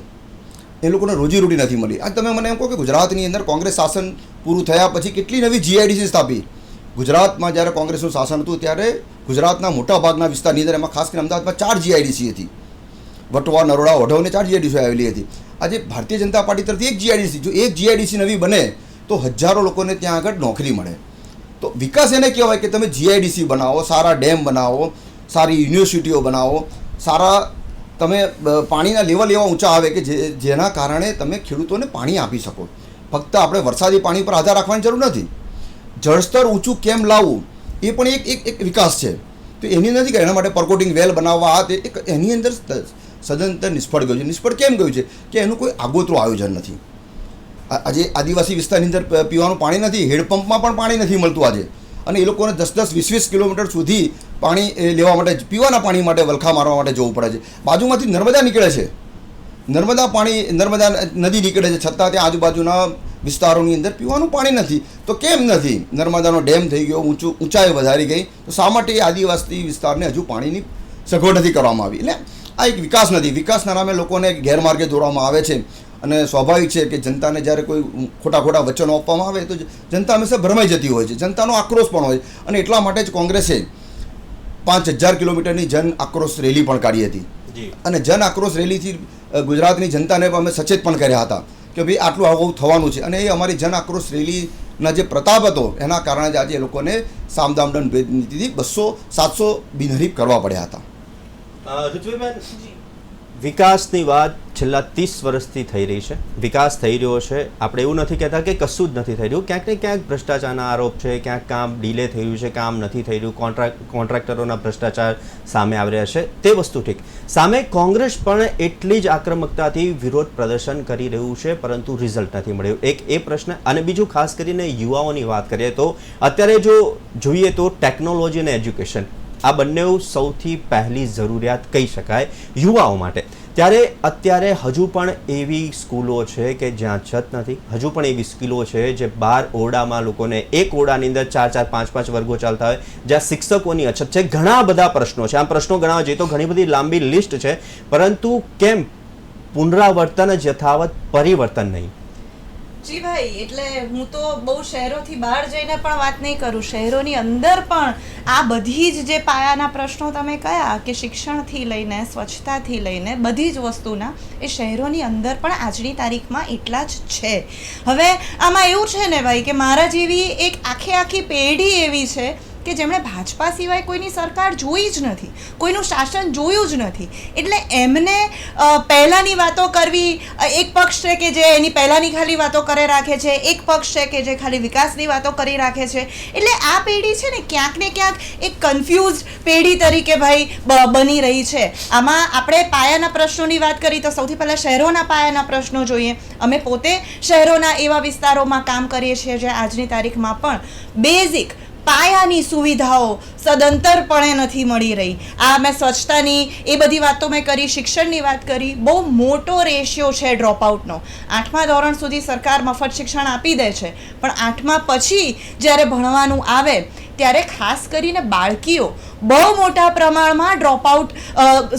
એ લોકોને રોજીરોટી નથી મળી. આજ તમે મને એમ કહો કે ગુજરાતની અંદર કોંગ્રેસ શાસન પૂરું થયા પછી કેટલી નવી GIDC સ્થાપી. ગુજરાતમાં જ્યારે કોંગ્રેસનું શાસન હતું ત્યારે ગુજરાતના મોટાભાગના વિસ્તારની અંદર, એમાં ખાસ કરીને અમદાવાદમાં 4 GIDC હતી. વટવા, નરોડા, વઢવને 4 GIDC આવેલી હતી. આજે ભારતીય જનતા પાર્ટી તરફથી એક GIDC, જો એક GIDC નવી બને તો હજારો લોકોને ત્યાં આગળ નોકરી મળે. તો વિકાસ એને કહેવાય કે તમે GIDC બનાવો, સારા ડેમ બનાવો, સારી યુનિવર્સિટીઓ બનાવો, સારા તમે પાણીના લેવલ એવા ઊંચા આવે કે જેના કારણે તમે ખેડૂતોને પાણી આપી શકો. ફક્ત આપણે વરસાદી પાણી પર આધાર રાખવાની જરૂર નથી. જળસ્તર ઊંચું કેમ લાવવું એ પણ એક વિકાસ છે. તો એની નથી કે એના માટે પરકોટિંગ વેલ બનાવવા આ તે એની અંદર સદંતર નિષ્ફળ ગયું છે. નિષ્ફળ કેમ ગયું છે કે એનું કોઈ આગોતરું આયોજન નથી. આજે આદિવાસી વિસ્તારની અંદર પીવાનું પાણી નથી, હેડપંપમાં પણ પાણી નથી મળતું આજે. અને એ લોકોને 10-10, 20-20 કિલોમીટર સુધી પાણી લેવા માટે, પીવાના પાણી માટે વલખા મારવા માટે જવું પડે છે. બાજુમાંથી નર્મદા નીકળે છે, નર્મદા નદી નીકળે છે, છતાં ત્યાં આજુબાજુના વિસ્તારોની અંદર પીવાનું પાણી નથી. તો કેમ નથી? નર્મદાનો ડેમ થઈ ગયો, ઊંચાઈ વધારી ગઈ, તો શા માટે એ આદિવાસી વિસ્તારને હજુ પાણીની સગવડ નથી કરવામાં આવી? એટલે આ એક વિકાસ નથી. વિકાસના નામે લોકોને ગેરમાર્ગે દોરવામાં આવે છે. અને સ્વાભાવિક છે કે જનતાને જ્યારે કોઈ ખોટા વચનો આપવામાં આવે તો જનતા હંમેશા ભરમાઈ જતી હોય છે, જનતાનો આક્રોશ પણ હોય. અને એટલા માટે જ કોંગ્રેસે 5000 કિલોમીટરની જન આક્રોશ રેલી પણ કાઢી હતી. અને જન આક્રોશ રેલીથી ગુજરાતની જનતાને અમે સચેત પણ કર્યા હતા કે ભાઈ આટલું આવું થવાનું છે. અને એ અમારી જન આક્રોશ રેલીના જે પ્રતાપ હતો એના કારણે જ આજે એ લોકોને સામદામ દંડ ભેદ નીતિથી 200-700 બિનહરીફ કરવા પડ્યા હતા. ઋત્વિકબેન, વિકાસની વાત છેલ્લા 30 વર્ષથી થઈ રહી છે. વિકાસ થઈ રહ્યો છે. આપણે એવું નથી કહેતા કે કશું જ નથી થઈ રહ્યું. ક્યાંક ને ક્યાંક ભ્રષ્ટાચારના આરોપ છે, ક્યાંક કામ ડીલે થઈ રહ્યું છે, કામ નથી થઈ રહ્યું, કોન્ટ્રાક્ટરોના ભ્રષ્ટાચાર સામે આવી રહ્યા છે. તે વસ્તુ ઠીક. સામે કોંગ્રેસ પણ એટલી જ આક્રમકતાથી વિરોધ પ્રદર્શન કરી રહ્યું છે, પરંતુ રિઝલ્ટ નથી મળ્યું. એક એ પ્રશ્ન. અને બીજું ખાસ કરીને યુવાઓની વાત કરીએ તો અત્યારે જો જોઈએ તો ટેકનોલોજી અને એજ્યુકેશન આ બંને સૌથી પહેલી જરૂરિયાત કહી શકાય યુવાઓ માટે. ત્યારે અત્યારે હજુ પણ એવી સ્કૂલો છે કે જ્યાં છત નથી. હજુ પણ એવી સ્કૂલો છે જે 12 ઓરડામાં લોકોને એક ઓરડાની અંદર 4-4, 5-5 વર્ગો ચાલતા હોય, જ્યાં શિક્ષકોની અછત છે. ઘણા બધા પ્રશ્નો છે. આમ પ્રશ્નો ગણાવવા જઈએ તો ઘણી બધી લાંબી લિસ્ટ છે, પરંતુ કેમ પુનરાવર્તન જ યથાવત, પરિવર્તન નહીં? જી ભાઈ, એટલે હું તો બહુ શહેરોથી બહાર જઈને પણ વાત નહીં કરું. શહેરોની અંદર પણ આ બધી જ જે પાયાના પ્રશ્નો તમે કયા કે શિક્ષણથી લઈને સ્વચ્છતાથી લઈને બધી જ વસ્તુના એ શહેરોની અંદર પણ આજની તારીખમાં એટલા જ છે. હવે આમાં એવું છે ને ભાઈ કે મારા જેવી એક આખી પેઢી એવી છે કે જેમણે ભાજપા સિવાય કોઈની સરકાર જોઈ જ નથી, કોઈનું શાસન જોયું જ નથી. એટલે એમને પહેલાંની વાતો કરવી, એક પક્ષ છે કે જે એની પહેલાંની ખાલી વાતો કરે રાખે છે, એક પક્ષ છે કે જે ખાલી વિકાસની વાતો કરી રાખે છે. એટલે આ પેઢી છે ને ક્યાંક ને ક્યાંક એક કન્ફ્યુઝ પેઢી તરીકે ભાઈ બની રહી છે. આમાં આપણે પાયાના પ્રશ્નોની વાત કરી તો સૌથી પહેલાં શહેરોના પાયાના પ્રશ્નો જોઈએ. અમે પોતે શહેરોના એવા વિસ્તારોમાં કામ કરીએ છીએ જે આજની તારીખમાં પણ બેઝિક પાયાની સુવિધાઓ સદંતરપણે નથી મળી રહી. આ મેં સ્વચ્છતાની એ બધી વાતો મેં કરી, શિક્ષણની વાત કરી. બહુ મોટો રેશિયો છે ડ્રોપઆઉટનો. 8મા ધોરણ સુધી સરકાર મફત શિક્ષણ આપી દે છે, પણ 8મા પછી જ્યારે ભણવાનું આવે ત્યારે ખાસ કરીને બાળકીઓ બહુ મોટા પ્રમાણમાં ડ્રોપઆઉટ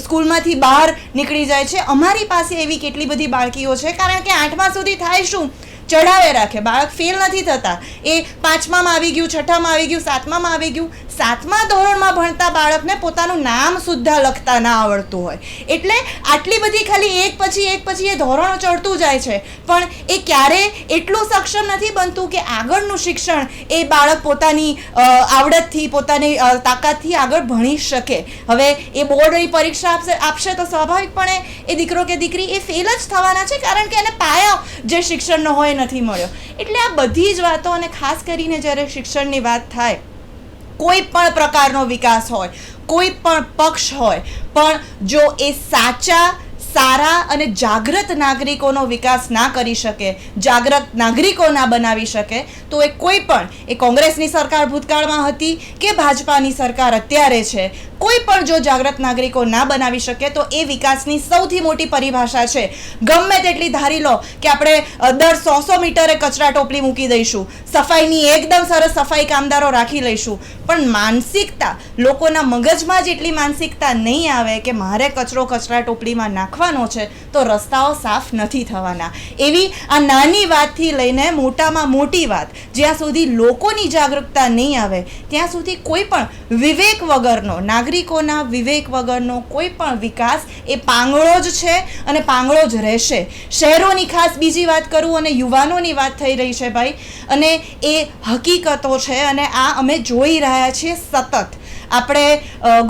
સ્કૂલમાંથી બહાર નીકળી જાય છે. અમારી પાસે એવી કેટલી બધી બાળકીઓ છે, કારણ કે 8મા સુધી થાય શું, ચઢાવે રાખે. બાળક ફેલ નથી થતા. એ 5મામાં આવી ગયું, 6મામાં આવી ગયું, 7મામાં આવી ગયું. 7મા ધોરણમાં ભણતા બાળકને પોતાનું નામ સુદ્ધા લખતા ના આવડતું હોય. એટલે આટલી બધી ખાલી એક પછી એ ધોરણો ચડતું જાય છે, પણ એ ક્યારે એટલું સક્ષમ નથી બનતું કે આગળનું શિક્ષણ એ બાળક પોતાની આવડતથી, પોતાની તાકાતથી આગળ ભણી શકે. હવે એ બોર્ડની પરીક્ષા આપશે તો સ્વાભાવિકપણે એ દીકરો કે દીકરી એ ફેલ જ થવાના છે, કારણ કે એને પાયો જે શિક્ષણનો હોય નથી મળ્યો. એટલે આ બધી જ વાતો, અને ખાસ કરીને જ્યારે શિક્ષણની વાત થાય, કોઈ પણ પ્રકારનો વિકાસ હોય, કોઈ પણ પક્ષ હોય, પણ જો એ સારા અને જાગૃત નાગરિકોનો વિકાસ ના કરી શકે, જાગૃત નાગરિકો ના બનાવી શકે, તો એ કોઈ પણ, એ કોંગ્રેસની સરકાર ભૂતકાળમાં હતી કે ભાજપાની સરકાર અત્યારે છે, કોઈ પણ જો જાગૃત નાગરિકો ના બનાવી શકે તો એ વિકાસની સૌથી મોટી પરિભાષા છે. ગમે તેટલી ધારી લો કે આપણે દર 100 મીટરે કચરા ટોપલી મૂકી દઈશું, સફાઈની એકદમ સરસ સફાઈ કામદારો રાખી લઈશું, પણ માનસિકતા, લોકોના મગજમાં જ એટલી માનસિકતા નહીં આવે કે મારે કચરો કચરા ટોપલીમાં નાખવાનો છે તો રસ્તાઓ સાફ નથી થવાના. એવી આ નાની વાતથી લઈને મોટામાં મોટી વાત, જ્યાં સુધી લોકોની જાગૃતતા નહીં આવે ત્યાં સુધી કોઈ પણ વિવેક વગરનો, નાગરિકોના વિવેક વગરનો કોઈ પણ વિકાસ એ પાંગળો જ છે અને પાંગળો જ રહેશે. શહેરોની ખાસ બીજી વાત કરું અને યુવાનોની વાત થઈ રહી છે ભાઈ, અને એ હકીકતો છે અને આ અમે જોઈ રહ્યા છીએ સતત. આપણે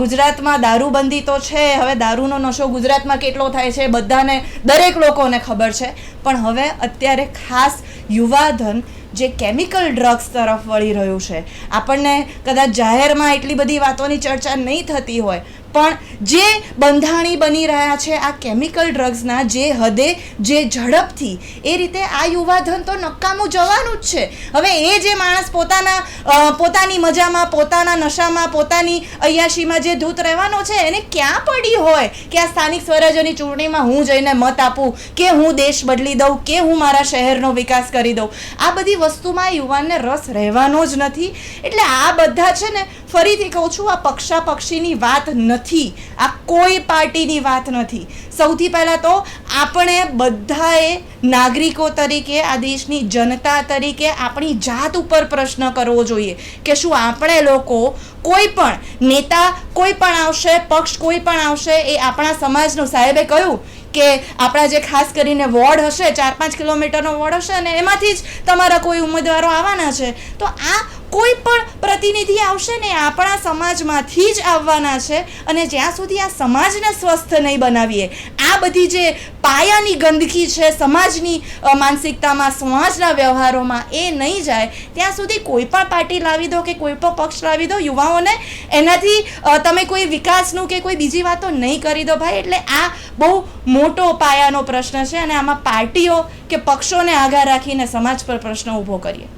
ગુજરાતમાં દારૂબંધી તો છે, હવે દારૂનો નશો ગુજરાતમાં કેટલો થાય છે બધાને, દરેક લોકોને ખબર છે, પણ હવે અત્યારે ખાસ યુવાધન જે કેમિકલ ડ્રગ્સ તરફ વળી રહ્યું છે. આપણને કદાચ જાહેરમાં એટલી બધી વાતોની ચર્ચા નહીં થતી હોય, પણ જે બંધાણી બની રહ્યા છે આ કેમિકલ ડ્રગ્સના, જે હદે, જે ઝડપથી, એ રીતે આ યુવાધન તો નકામું જવાનું જ છે. હવે એ જે માણસ પોતાની મજામાં, પોતાના નશામાં, પોતાની અય્યાશીમાં જે ધૂત રહેવાનો છે, એને ક્યાં પડી હોય કે આ સ્થાનિક સ્વરાજ્યની ચૂંટણીમાં હું જઈને મત આપું, કે હું દેશ બદલી દઉં, કે હું મારા શહેરનો વિકાસ કરી દઉં. આ બધી વસ્તુમાં યુવાનને રસ રહેવાનો જ નથી. એટલે આ બધા છે ને, ફરીથી કહું છું, આ પક્ષાપક્ષીની વાત નથી, આ કોઈ પાર્ટીની વાત નથી. સૌથી પહેલાં તો આપણે બધાએ નાગરિકો તરીકે, આ દેશની જનતા તરીકે આપણી જાત ઉપર પ્રશ્ન કરવો જોઈએ કે શું આપણે લોકો, કોઈ પણ નેતા કોઈ પણ આવશે, પક્ષ કોઈ પણ આવશે, એ આપણા સમાજનું, સાહેબે કહ્યું કે આપણા જે ખાસ કરીને વોર્ડ હશે, 4-5 કિલોમીટરનો વોર્ડ હશે અને એમાંથી જ તમારા કોઈ ઉમેદવારો આવવાના છે, તો આ કોઈ પણ પ્રતિનિધિ આવશે ને આપણા સમાજમાંથી જ આવવાના છે, અને જ્યાં સુધી આ સમાજને સ્વસ્થ નહીં બનાવીએ, આ બધી જે પાયાની ગંદકી છે સમાજની માનસિકતામાં, સમાજના વ્યવહારોમાં, એ નહીં જાય ત્યાં સુધી કોઈ પણ પાર્ટી લાવી દો કે કોઈ પણ પક્ષ લાવી દો, યુવાઓને એનાથી તમે કોઈ વિકાસનું કે કોઈ બીજી વાતો નહીં કરી દો ભાઈ. એટલે આ બહુ મોટો પાયાનો પ્રશ્ન છે, અને આમાં પાર્ટીઓ કે પક્ષોને આઘાર રાખીને સમાજ પર પ્રશ્ન ઊભો કરીએ.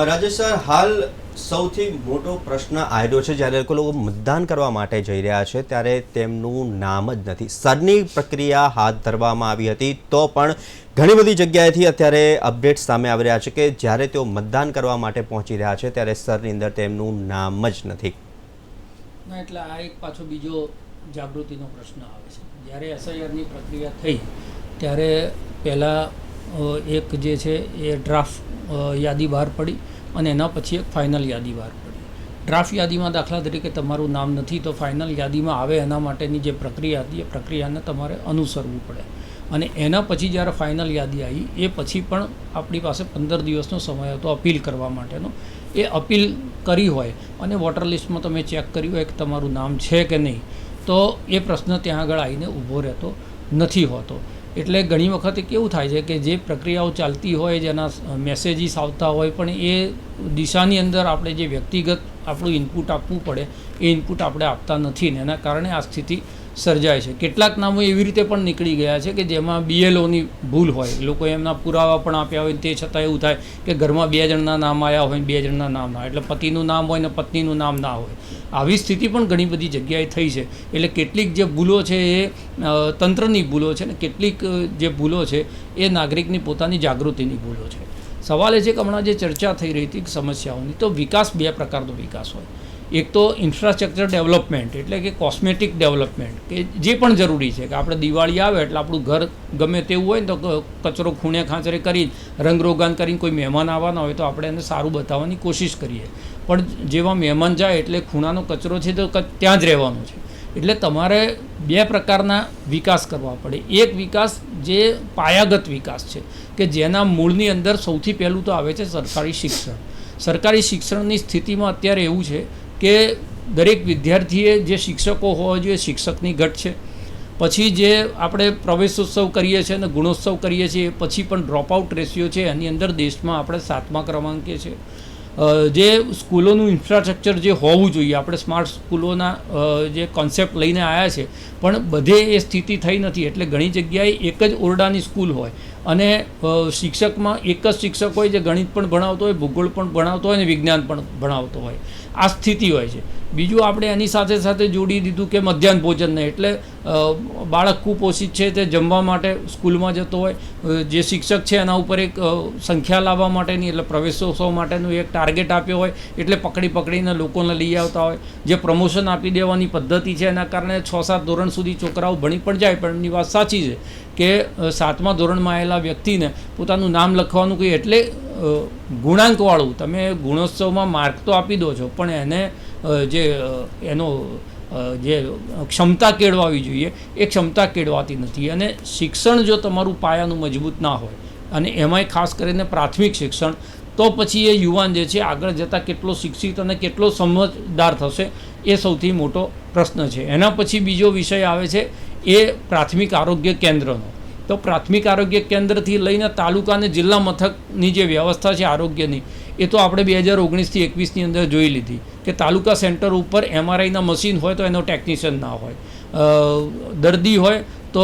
રાજેશ સર, હાલ સૌથી મોટો પ્રશ્ન આવ્યો છે, જ્યારે લોકો મતદાન કરવા માટે જઈ રહ્યા છે ત્યારે તેમનું નામ જ નથી. સરની પ્રક્રિયા હાથ ધરવામાં આવી હતી તો પણ ઘણી બધી જગ્યાએથી અત્યારે અપડેટ સામે આવી રહ્યા છે કે જ્યારે તેઓ મતદાન કરવા માટે પહોંચી રહ્યા છે ત્યારે સરની અંદર તેમનું નામ જ નથી. ના, એટલે આ એક પાછો બીજો જાગૃતિનો પ્રશ્ન આવે છે. જ્યારે એસઆઈઆરની પ્રક્રિયા થઈ ત્યારે પહેલાં એક જે છે એ ડ્રાફ્ટ યાદી બહાર પડી અને એના પછી એક ફાઇનલ યાદી બહાર પડી. ડ્રાફ્ટ યાદીમાં દાખલા તરીકે તમારું નામ નથી તો ફાઇનલ યાદીમાં આવે એના માટેની જે પ્રક્રિયા હતી એ પ્રક્રિયાને તમારે અનુસરવું પડે. અને એના પછી જ્યારે ફાઇનલ યાદી આવી એ પછી પણ આપણી પાસે 15 દિવસનો સમય હતો અપીલ કરવા માટેનો. એ અપીલ કરી હોય અને વોટર લિસ્ટમાં તમે ચેક કર્યું હોય કે તમારું નામ છે કે નહીં, તો એ પ્રશ્ન ત્યાં આગળ આવીને ઊભો રહેતો નથી હોતો. એટલે ઘણી વખત કેવું થાય છે કે જે પ્રક્રિયાઓ ચાલતી હોય, જેના મેસેજીસ આવતા હોય, પણ એ દિશાની અંદર આપણે જે વ્યક્તિગત આપણું ઇનપુટ આપવું પડે એ ઇનપુટ આપણે આપતા નથી ને એના કારણે આ સ્થિતિ સર્જાય છે. કેટલાક નામો એવી રીતે પણ નીકળી ગયા છે કે જેમાં BLOની ભૂલ હોય, લોકો એમના પુરાવા પણ આપ્યા હોય, તે છતાં એવું થાય કે ઘરમાં 2 જણના નામ આવ્યા હોય ને 2 જણના નામ ના, એટલે પતિનું નામ હોય ને પત્નીનું નામ ના હોય. આવી સ્થિતિ પણ ઘણી બધી જગ્યાએ થઈ છે. એટલે કેટલીક જે ભૂલો છે એ તંત્રની ભૂલો છે ને કેટલીક જે ભૂલો છે એ નાગરિકની પોતાની જાગૃતિની ભૂલો છે. સવાલ એ છે કે હમણાં જે ચર્ચા થઈ રહી હતી સમસ્યાઓની, તો વિકાસ 2 પ્રકારનો વિકાસ હોય. એક તો ઇન્ફ્રાસ્ટ્રક્ચર ડેવલપમેન્ટ, એટલે કે કોસ્મેટિક ડેવલપમેન્ટ, કે જે પણ જરૂરી છે કે આપણે દિવાળી આવે એટલે આપણું ઘર ગમે તેવું હોય ને તો કચરો ખૂણે ખાંચરે કરી રંગરોગાન કરીને કોઈ મહેમાન આવવાના હોય તો આપણે એને સારું બતાવવાની કોશિશ કરીએ, પણ જેવા મહેમાન જાય એટલે ખૂણાનો કચરો છે તો ત્યાં જ રહેવાનો છે. એટલે તમારે 2 પ્રકારના વિકાસ કરવા પડે. એક વિકાસ જે પાયાગત વિકાસ છે કે જેના મૂળની અંદર સૌથી પહેલું તો આવે છે સરકારી શિક્ષણ. સરકારી શિક્ષણની સ્થિતિમાં અત્યારે એવું છે કે દરેક વિદ્યાર્થીએ જે શિક્ષકો હોવા જોઈએ શિક્ષકની ઘટ છે. પછી જે આપણે પ્રવેશોત્સવ કરીએ છીએ અને ગુણોત્સવ કરીએ છીએ પછી પણ ડ્રોપઆઉટ રેશિયો છે એની અંદર દેશમાં આપણે 7મા ક્રમાંકે છે. જે સ્કૂલોનું ઇન્ફ્રાસ્ટ્રક્ચર જે હોવું જોઈએ, આપણે સ્માર્ટ સ્કૂલોના જે કોન્સેપ્ટ લઈને આવ્યા છે પણ બધે એ સ્થિતિ થઈ નથી. એટલે ઘણી જગ્યાએ એક જ ઓરડાની સ્કૂલ હોય અને શિક્ષકમાં એક જ શિક્ષક હોય જે ગણિત પણ ભણાવતો હોય, ભૂગોળ પણ ભણાવતો હોય અને વિજ્ઞાન પણ ભણાવતો હોય. આ સ્થિતિ હોય છે. બીજું આપણે એની સાથે સાથે જોડી દીધું કે મધ્યાહન ભોજનને, એટલે બાળક કુપોષિત છે તે જમવા માટે સ્કૂલમાં જતો હોય, જે શિક્ષક છે એના ઉપર એક સંખ્યા લાવવા માટેની એટલે પ્રવેશોત્સવ માટેનું એક ટાર્ગેટ આપ્યો હોય એટલે પકડીને લોકોને લઈ આવતા હોય. જે પ્રમોશન આપી દેવાની પદ્ધતિ છે એના કારણે 6-7 ધોરણ સુધી છોકરાઓ ભણી પણ જાય, પણ એમની વાત સાચી છે કે 7મા ધોરણમાં આવેલા વ્યક્તિને પોતાનું નામ લખવાનું કંઈ એટલે ગુણાંકવાળું તમે ગુણોત્સવમાં માર્ક તો આપી દો છો પણ એને જે એનો જે ક્ષમતા કેળવાવી જોઈએ એ ક્ષમતા કેળવાતી નથી. અને શિક્ષણ જો તમારું પાયાનું મજબૂત ના હોય અને એમાંય ખાસ કરીને પ્રાથમિક શિક્ષણ, તો પછી એ યુવાન જે છે આગળ જતાં કેટલો શિક્ષિત અને કેટલો સમજદાર થશે એ સૌથી મોટો પ્રશ્ન છે. એના પછી બીજો વિષય આવે છે એ પ્રાથમિક આરોગ્ય કેન્દ્રનો. તો પ્રાથમિક આરોગ્ય કેન્દ્રથી લઈને તાલુકા અને જિલ્લા મથકની જે વ્યવસ્થા છે આરોગ્યની એ તો આપણે 2019થી 21ની અંદર જોઈ લીધી કે તાલુકા સેન્ટર ઉપર MRIના મશીન હોય તો એનો ટેકનિશિયન ના હોય, દર્દી હોય તો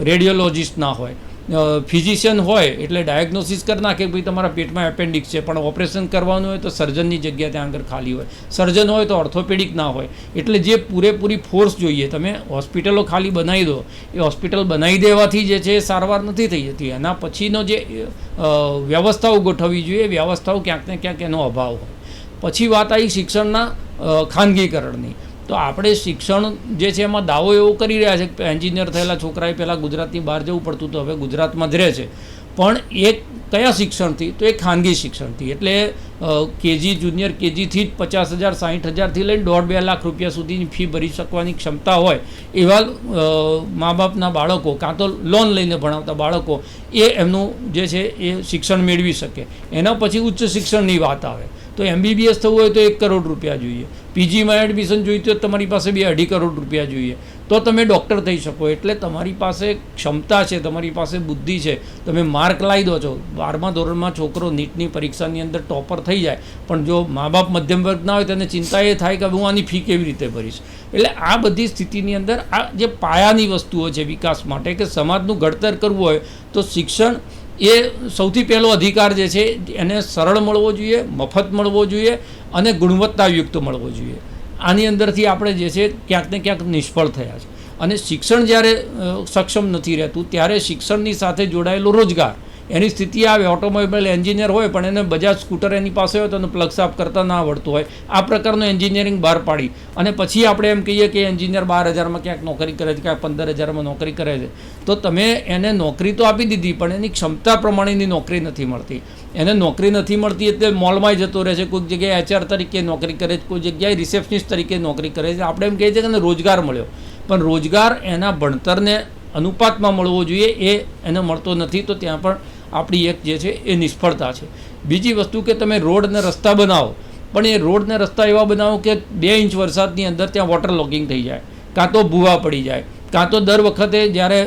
રેડિયોલોજિસ્ટ ના હોય, ફિઝિશિયન હોય એટલે ડાયગ્નોસિસ કરી નાખે ભાઈ તમારા પેટમાં એપેન્ડિક્સ છે, પણ ઓપરેશન કરવાનું હોય તો સર્જનની જગ્યા ત્યાં આગળ ખાલી હોય, સર્જન હોય તો ઓર્થોપેડિક ના હોય. એટલે જે પૂરેપૂરી ફોર્સ જોઈએ, તમે હોસ્પિટલો ખાલી બનાવી દો, એ હોસ્પિટલ બનાવી દેવાથી જે છે એ સારવાર નથી થઈ જતી. એના પછીનો જે વ્યવસ્થાઓ ગોઠવવી જોઈએ એ વ્યવસ્થાઓ ક્યાંક ને ક્યાંક એનો અભાવ હોય. પછી વાત આવી શિક્ષણના ખાનગીકરણની. તો આપણે શિક્ષણ જે છે એમાં દાવો એવો કરી રહ્યા છે કે એન્જિનિયર થયેલા છોકરાએ પહેલાં ગુજરાતની બહાર જવું પડતું તો હવે ગુજરાતમાં જ રહે છે, પણ એ કયા શિક્ષણથી? તો એ ખાનગી શિક્ષણથી. એટલે કેજી જુનિયર કેજીથી જ 50,000 60,000થી લઈને 1.5-2 લાખ રૂપિયા સુધીની ફી ભરી શકવાની ક્ષમતા હોય એવા મા બાપના બાળકો કાં તો લોન લઈને ભણાવતા બાળકો એ એમનું જે છે એ શિક્ષણ મેળવી શકે. એના પછી ઉચ્ચ શિક્ષણની વાત આવે તો MBBS થવું હોય તો 1 કરોડ રૂપિયા જોઈએ, PGમાં એડમિશન જોઈતું હોય તો તમારી પાસે 2-2.5 કરોડ રૂપિયા જોઈએ, તો તમે ડૉક્ટર થઈ શકો. એટલે તમારી પાસે ક્ષમતા છે, તમારી પાસે બુદ્ધિ છે, તમે માર્ક લાવી દો છો. 12મા ધોરણમાં છોકરો નીટની પરીક્ષાની અંદર ટોપર થઈ જાય, પણ જો મા બાપ મધ્યમ વર્ગ ના હોય તેને ચિંતા એ થાય કે હું આની ફી કેવી રીતે ભરીશ. એટલે આ બધી સ્થિતિની અંદર આ જે પાયાની વસ્તુઓ છે વિકાસ માટે, કે સમાજનું ઘડતર કરવું હોય તો શિક્ષણ એ સૌથી પહેલો અધિકાર જે છે એને સરળ મળવો જોઈએ, મફત મળવો જોઈએ અને ગુણવત્તાયુક્ત મળવો જોઈએ. આની અંદરથી આપણે જે છે ક્યાંક ને ક્યાંક નિષ્ફળ થયા છે. અને શિક્ષણ જ્યારે સક્ષમ નથી રહેતું ત્યારે શિક્ષણની સાથે જોડાયેલો રોજગાર, એની સ્થિતિ આવે. ઓટોમોબાઈલ એન્જિનિયર હોય પણ એને બજાજ સ્કૂટર એની પાસે હોય તો એને પ્લગ સાફ કરતાં ના આવડતું હોય, આ પ્રકારનું એન્જિનિયરિંગ બહાર પાડી અને પછી આપણે એમ કહીએ કે એન્જિનિયર 12,000માં ક્યાંક નોકરી કરે છે, ક્યાંક 15,000માં નોકરી કરે છે, તો તમે એને નોકરી તો આપી દીધી પણ એની ક્ષમતા પ્રમાણેની નોકરી નથી મળતી. એને નોકરી નથી મળતી એટલે મોલમાં જતો રહે છે, કોઈક જગ્યાએ HR તરીકે નોકરી કરે છે, કોઈ જગ્યાએ રિસેપ્શનિસ્ટ તરીકે નોકરી કરે છે. આપણે એમ કહીએ છીએ કે એને રોજગાર મળ્યો, પણ રોજગાર એના ભણતરને અનુપાતમાં મળવો જોઈએ, એ એને મળતો નથી. તો ત્યાં પણ આપણી એક જે છે એ નિષ્ફળતા છે. બીજી વસ્તુ કે તમે રોડ અને રસ્તા બનાવો, પણ એ રોડ ને રસ્તા એવા બનાવો કે 2 ઇંચ વરસાદની અંદર ત્યાં વોટર લોગિંગ થઈ જાય, કાં તો ભૂવા પડી જાય, કાં તો દર વખતે જ્યારે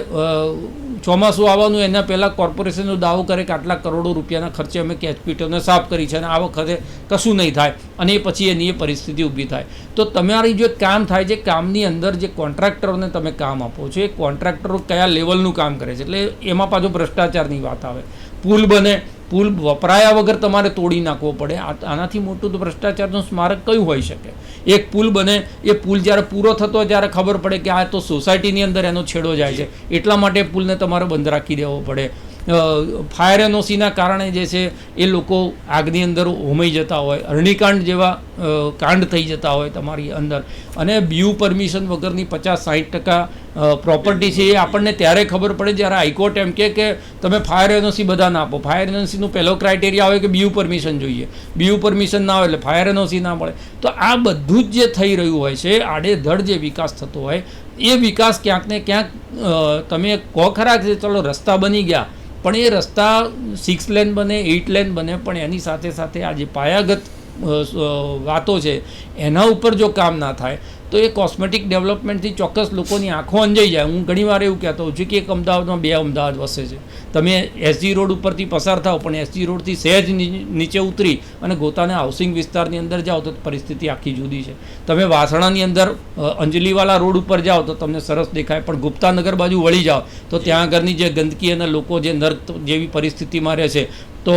ચોમાસું આવવાનું એના પહેલાં કોર્પોરેશનનો દાવો કરે કે આટલા કરોડો રૂપિયાના ખર્ચે અમે કેચપીટોને સાફ કરી છે અને આ વખતે કશું નહીં થાય, અને એ પછી એની એ પરિસ્થિતિ ઊભી થાય. તો તમારી જો કામ થાય છે, કામની અંદર જે કોન્ટ્રાક્ટરોને તમે કામ આપો છો, એ કોન્ટ્રાક્ટરો કયા લેવલનું કામ કરે છે, એટલે એમાં પાછો ભ્રષ્ટાચારની વાત આવે. પુલ બને, પુલ વપરાયા વગર તમારે તોડી નાખવો પડે. આનાથી મોટું તો ભ્રષ્ટાચારનું સ્મારક કયું હોઈ શકે? એક પુલ બને, એ પુલ જ્યારે પૂરો થતો ત્યારે ખબર પડે કે આ તો સોસાયટીની અંદર એનો છેડો જાય છે, એટલા માટે પુલને તમારે બંધ રાખી દેવો પડે. ફાયર એનઓસીના કારણે જે છે એ લોકો આગની અંદર હોમાઈ જતા હોય, અરણીકાંડ જેવા કાંડ થઈ જતા હોય તમારી અંદર. અને BU પરમિશન વગરની 50-60% પ્રોપર્ટી છે એ આપણને ત્યારે ખબર પડે જ્યારે હાઈકોર્ટ એમ કે તમે ફાયર એનઓસી બધા ના આપો. ફાયર એનઓસીનું પહેલો ક્રાઇટેરિયા હોય કે BU પરમિશન જોઈએ, BU પરમિશન ના હોય એટલે ફાયર એનઓસી ના મળે. તો આ બધું જ જે થઈ રહ્યું હોય છે, આડેધડ જે વિકાસ થતો હોય, એ વિકાસ ક્યાંક ને ક્યાંક તમે કહો ખરા કે ચલો રસ્તા બની ગયા, પણ એ રસ્તા 6 લેન બને, 8 લેન બને, પણ એની સાથે સાથે આ જે પાયાગત વાતો છે એના ઉપર જો કામ ના થાય તો એ કોસ્મેટિક ડેવલપમેન્ટથી ચોક્કસ લોકોની આંખો અંજાઈ જાય. હું ઘણીવાર એવું કહેતો હોઉં છું કે એક અમદાવાદમાં 2 અમદાવાદ વસે છે. તમે SG રોડ ઉપરથી પસાર થાવ, પણ SG રોડથી સહેજ નીચે ઉતરી અને ગોતાના હાઉસિંગ વિસ્તારની અંદર જાઓ તો પરિસ્થિતિ આખી જુદી છે. તમે વાસણાની અંદર અંજલીવાલા રોડ ઉપર જાઓ તો તમને સરસ દેખાય, પણ ગુપ્તાનગર બાજુ વળી જાઓ તો ત્યાં આગળની જે ગંદકી અને લોકો જે નર્ક જેવી પરિસ્થિતિમાં રહે છે તો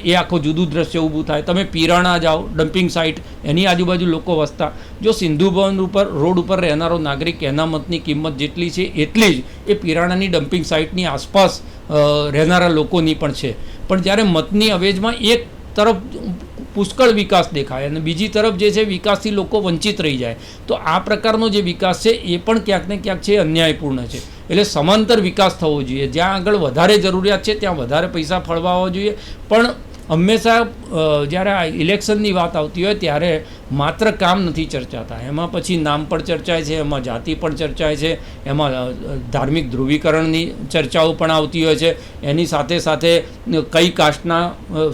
એ આખું જુદું દ્રશ્ય ઊભું થાય. તમે પીરાણા જાઓ, ડમ્પિંગ સાઇટ, એની આજુબાજુ લોકો વસતા. જો સિંધુ ભવન ઉપર રોડ ઉપર રહેનારો નાગરિક એના મતની કિંમત જેટલી છે એટલી જ એ પીરાણાની ડમ્પિંગ સાઇટની આસપાસ રહેનારા લોકોની પણ છે. પણ જ્યારે મતની અવેજમાં એક તરફ પુષ્કળ વિકાસ દેખાય અને બીજી તરફ જે છે વિકાસથી લોકો વંચિત રહી જાય, તો આ પ્રકારનો જે વિકાસ છે એ પણ ક્યાંક ને ક્યાંક છે અન્યાયપૂર્ણ છે. એટલે સમાંતર વિકાસ થવો જોઈએ. જ્યાં આગળ વધારે જરૂરિયાત છે ત્યાં વધારે પૈસા ફળવાવા જોઈએ, પણ હંમેશા જ્યારે આ ઇલેક્શનની વાત આવતી હોય ત્યારે માત્ર કામ નથી ચર્ચાતા, એમાં પછી નામ પણ ચર્ચાય છે, એમાં જાતિ પણ ચર્ચાય છે, એમાં ધાર્મિક ધ્રુવીકરણની ચર્ચાઓ પણ આવતી હોય છે. એની સાથે સાથે કઈ કાસ્ટના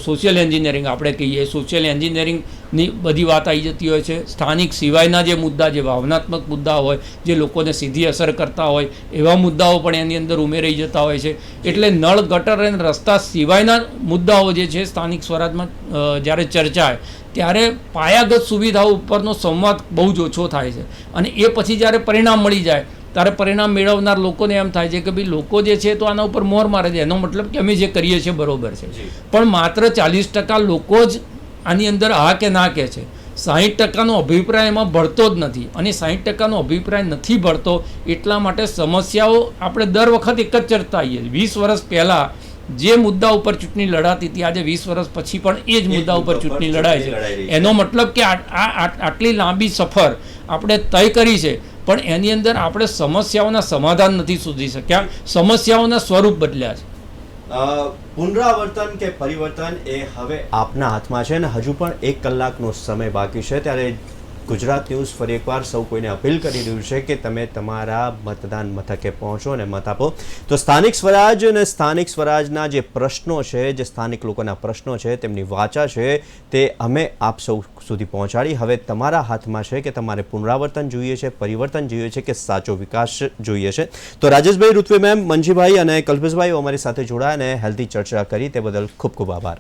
સોશિયલ એન્જિનિયરિંગ આપણે કહીએ, સોશિયલ એન્જિનિયરિંગની બધી વાત આવી જતી હોય છે. સ્થાનિક સિવાયના જે મુદ્દા, જે ભાવનાત્મક મુદ્દા હોય, જે લોકોને સીધી અસર કરતા હોય, એવા મુદ્દાઓ પણ એની અંદર ઉમેરાઈ જતા હોય છે. એટલે નળ, ગટર અને રસ્તા સિવાયના મુદ્દાઓ જે છે સ્થાનિક સ્વરાજમાં જ્યારે ચર્ચાય ત્યારે પાયાગત સુવિધાઓ ઉપરનો સંવાદ બહુ જ ઓછો થાય છે. અને એ પછી જ્યારે પરિણામ મળી જાય ત્યારે પરિણામ મેળવનાર લોકોને એમ થાય છે કે ભાઈ લોકો જે છે તો આના ઉપર મોર મારે છે, એનો મતલબ કે અમે જે કરીએ છીએ બરોબર છે. પણ માત્ર 40% લોકો જ આની અંદર હા કે ના કહે છે. 60%નો અભિપ્રાય એમાં ભળતો જ નથી. અને 60%નો અભિપ્રાય નથી ભળતો એટલા માટે સમસ્યાઓ આપણે દર વખત એક જ ચર્ચા આવીએ. 20 વર્ષ પહેલાં જે મુદ્દા ઉપર ચૂંટણી લડાતી હતી, આજે 20 વર્ષ પછી પણ એ જ મુદ્દા ઉપર ચૂંટણી લડાય છે. એનો મતલબ કે આટલી લાંબી સફર આપણે તય કરી છે, પણ એની અંદર આપણે સમસ્યાઓના સમાધાન નથી શોધી શક્યા, સમસ્યાઓના સ્વરૂપ બદલ્યા છે. પુનરાવર્તન કે પરિવર્તન એ હવે આપના હાથમાં છે ને હજુ પણ 1 કલાકનો સમય બાકી છે, ત્યારે ગુજરાત ન્યૂઝ ફરી એકવાર સૌ કોઈને અપીલ કરી રહ્યું છે કે તમે તમારા મતદાન મથકે પહોંચો અને મત આપો. તો સ્થાનિક સ્વરાજ અને સ્થાનિક સ્વરાજના જે પ્રશ્નો છે, જે સ્થાનિક લોકોના પ્રશ્નો છે, તેમની વાચા છે, તે અમે આપ સૌ સુધી પહોંચાડી. હવે તમારા હાથમાં છે કે તમારે પુનરાવર્તન જોઈએ છે, પરિવર્તન જોઈએ છે કે સાચો વિકાસ જોઈએ છે. તો રાજેશભાઈ, ઋત્વી મેમ, મંજીભાઈ અને કલ્પેશભાઈ અમારી સાથે જોડાયા અને હેલ્ધી ચર્ચા કરી તે બદલ ખૂબ ખૂબ આભાર.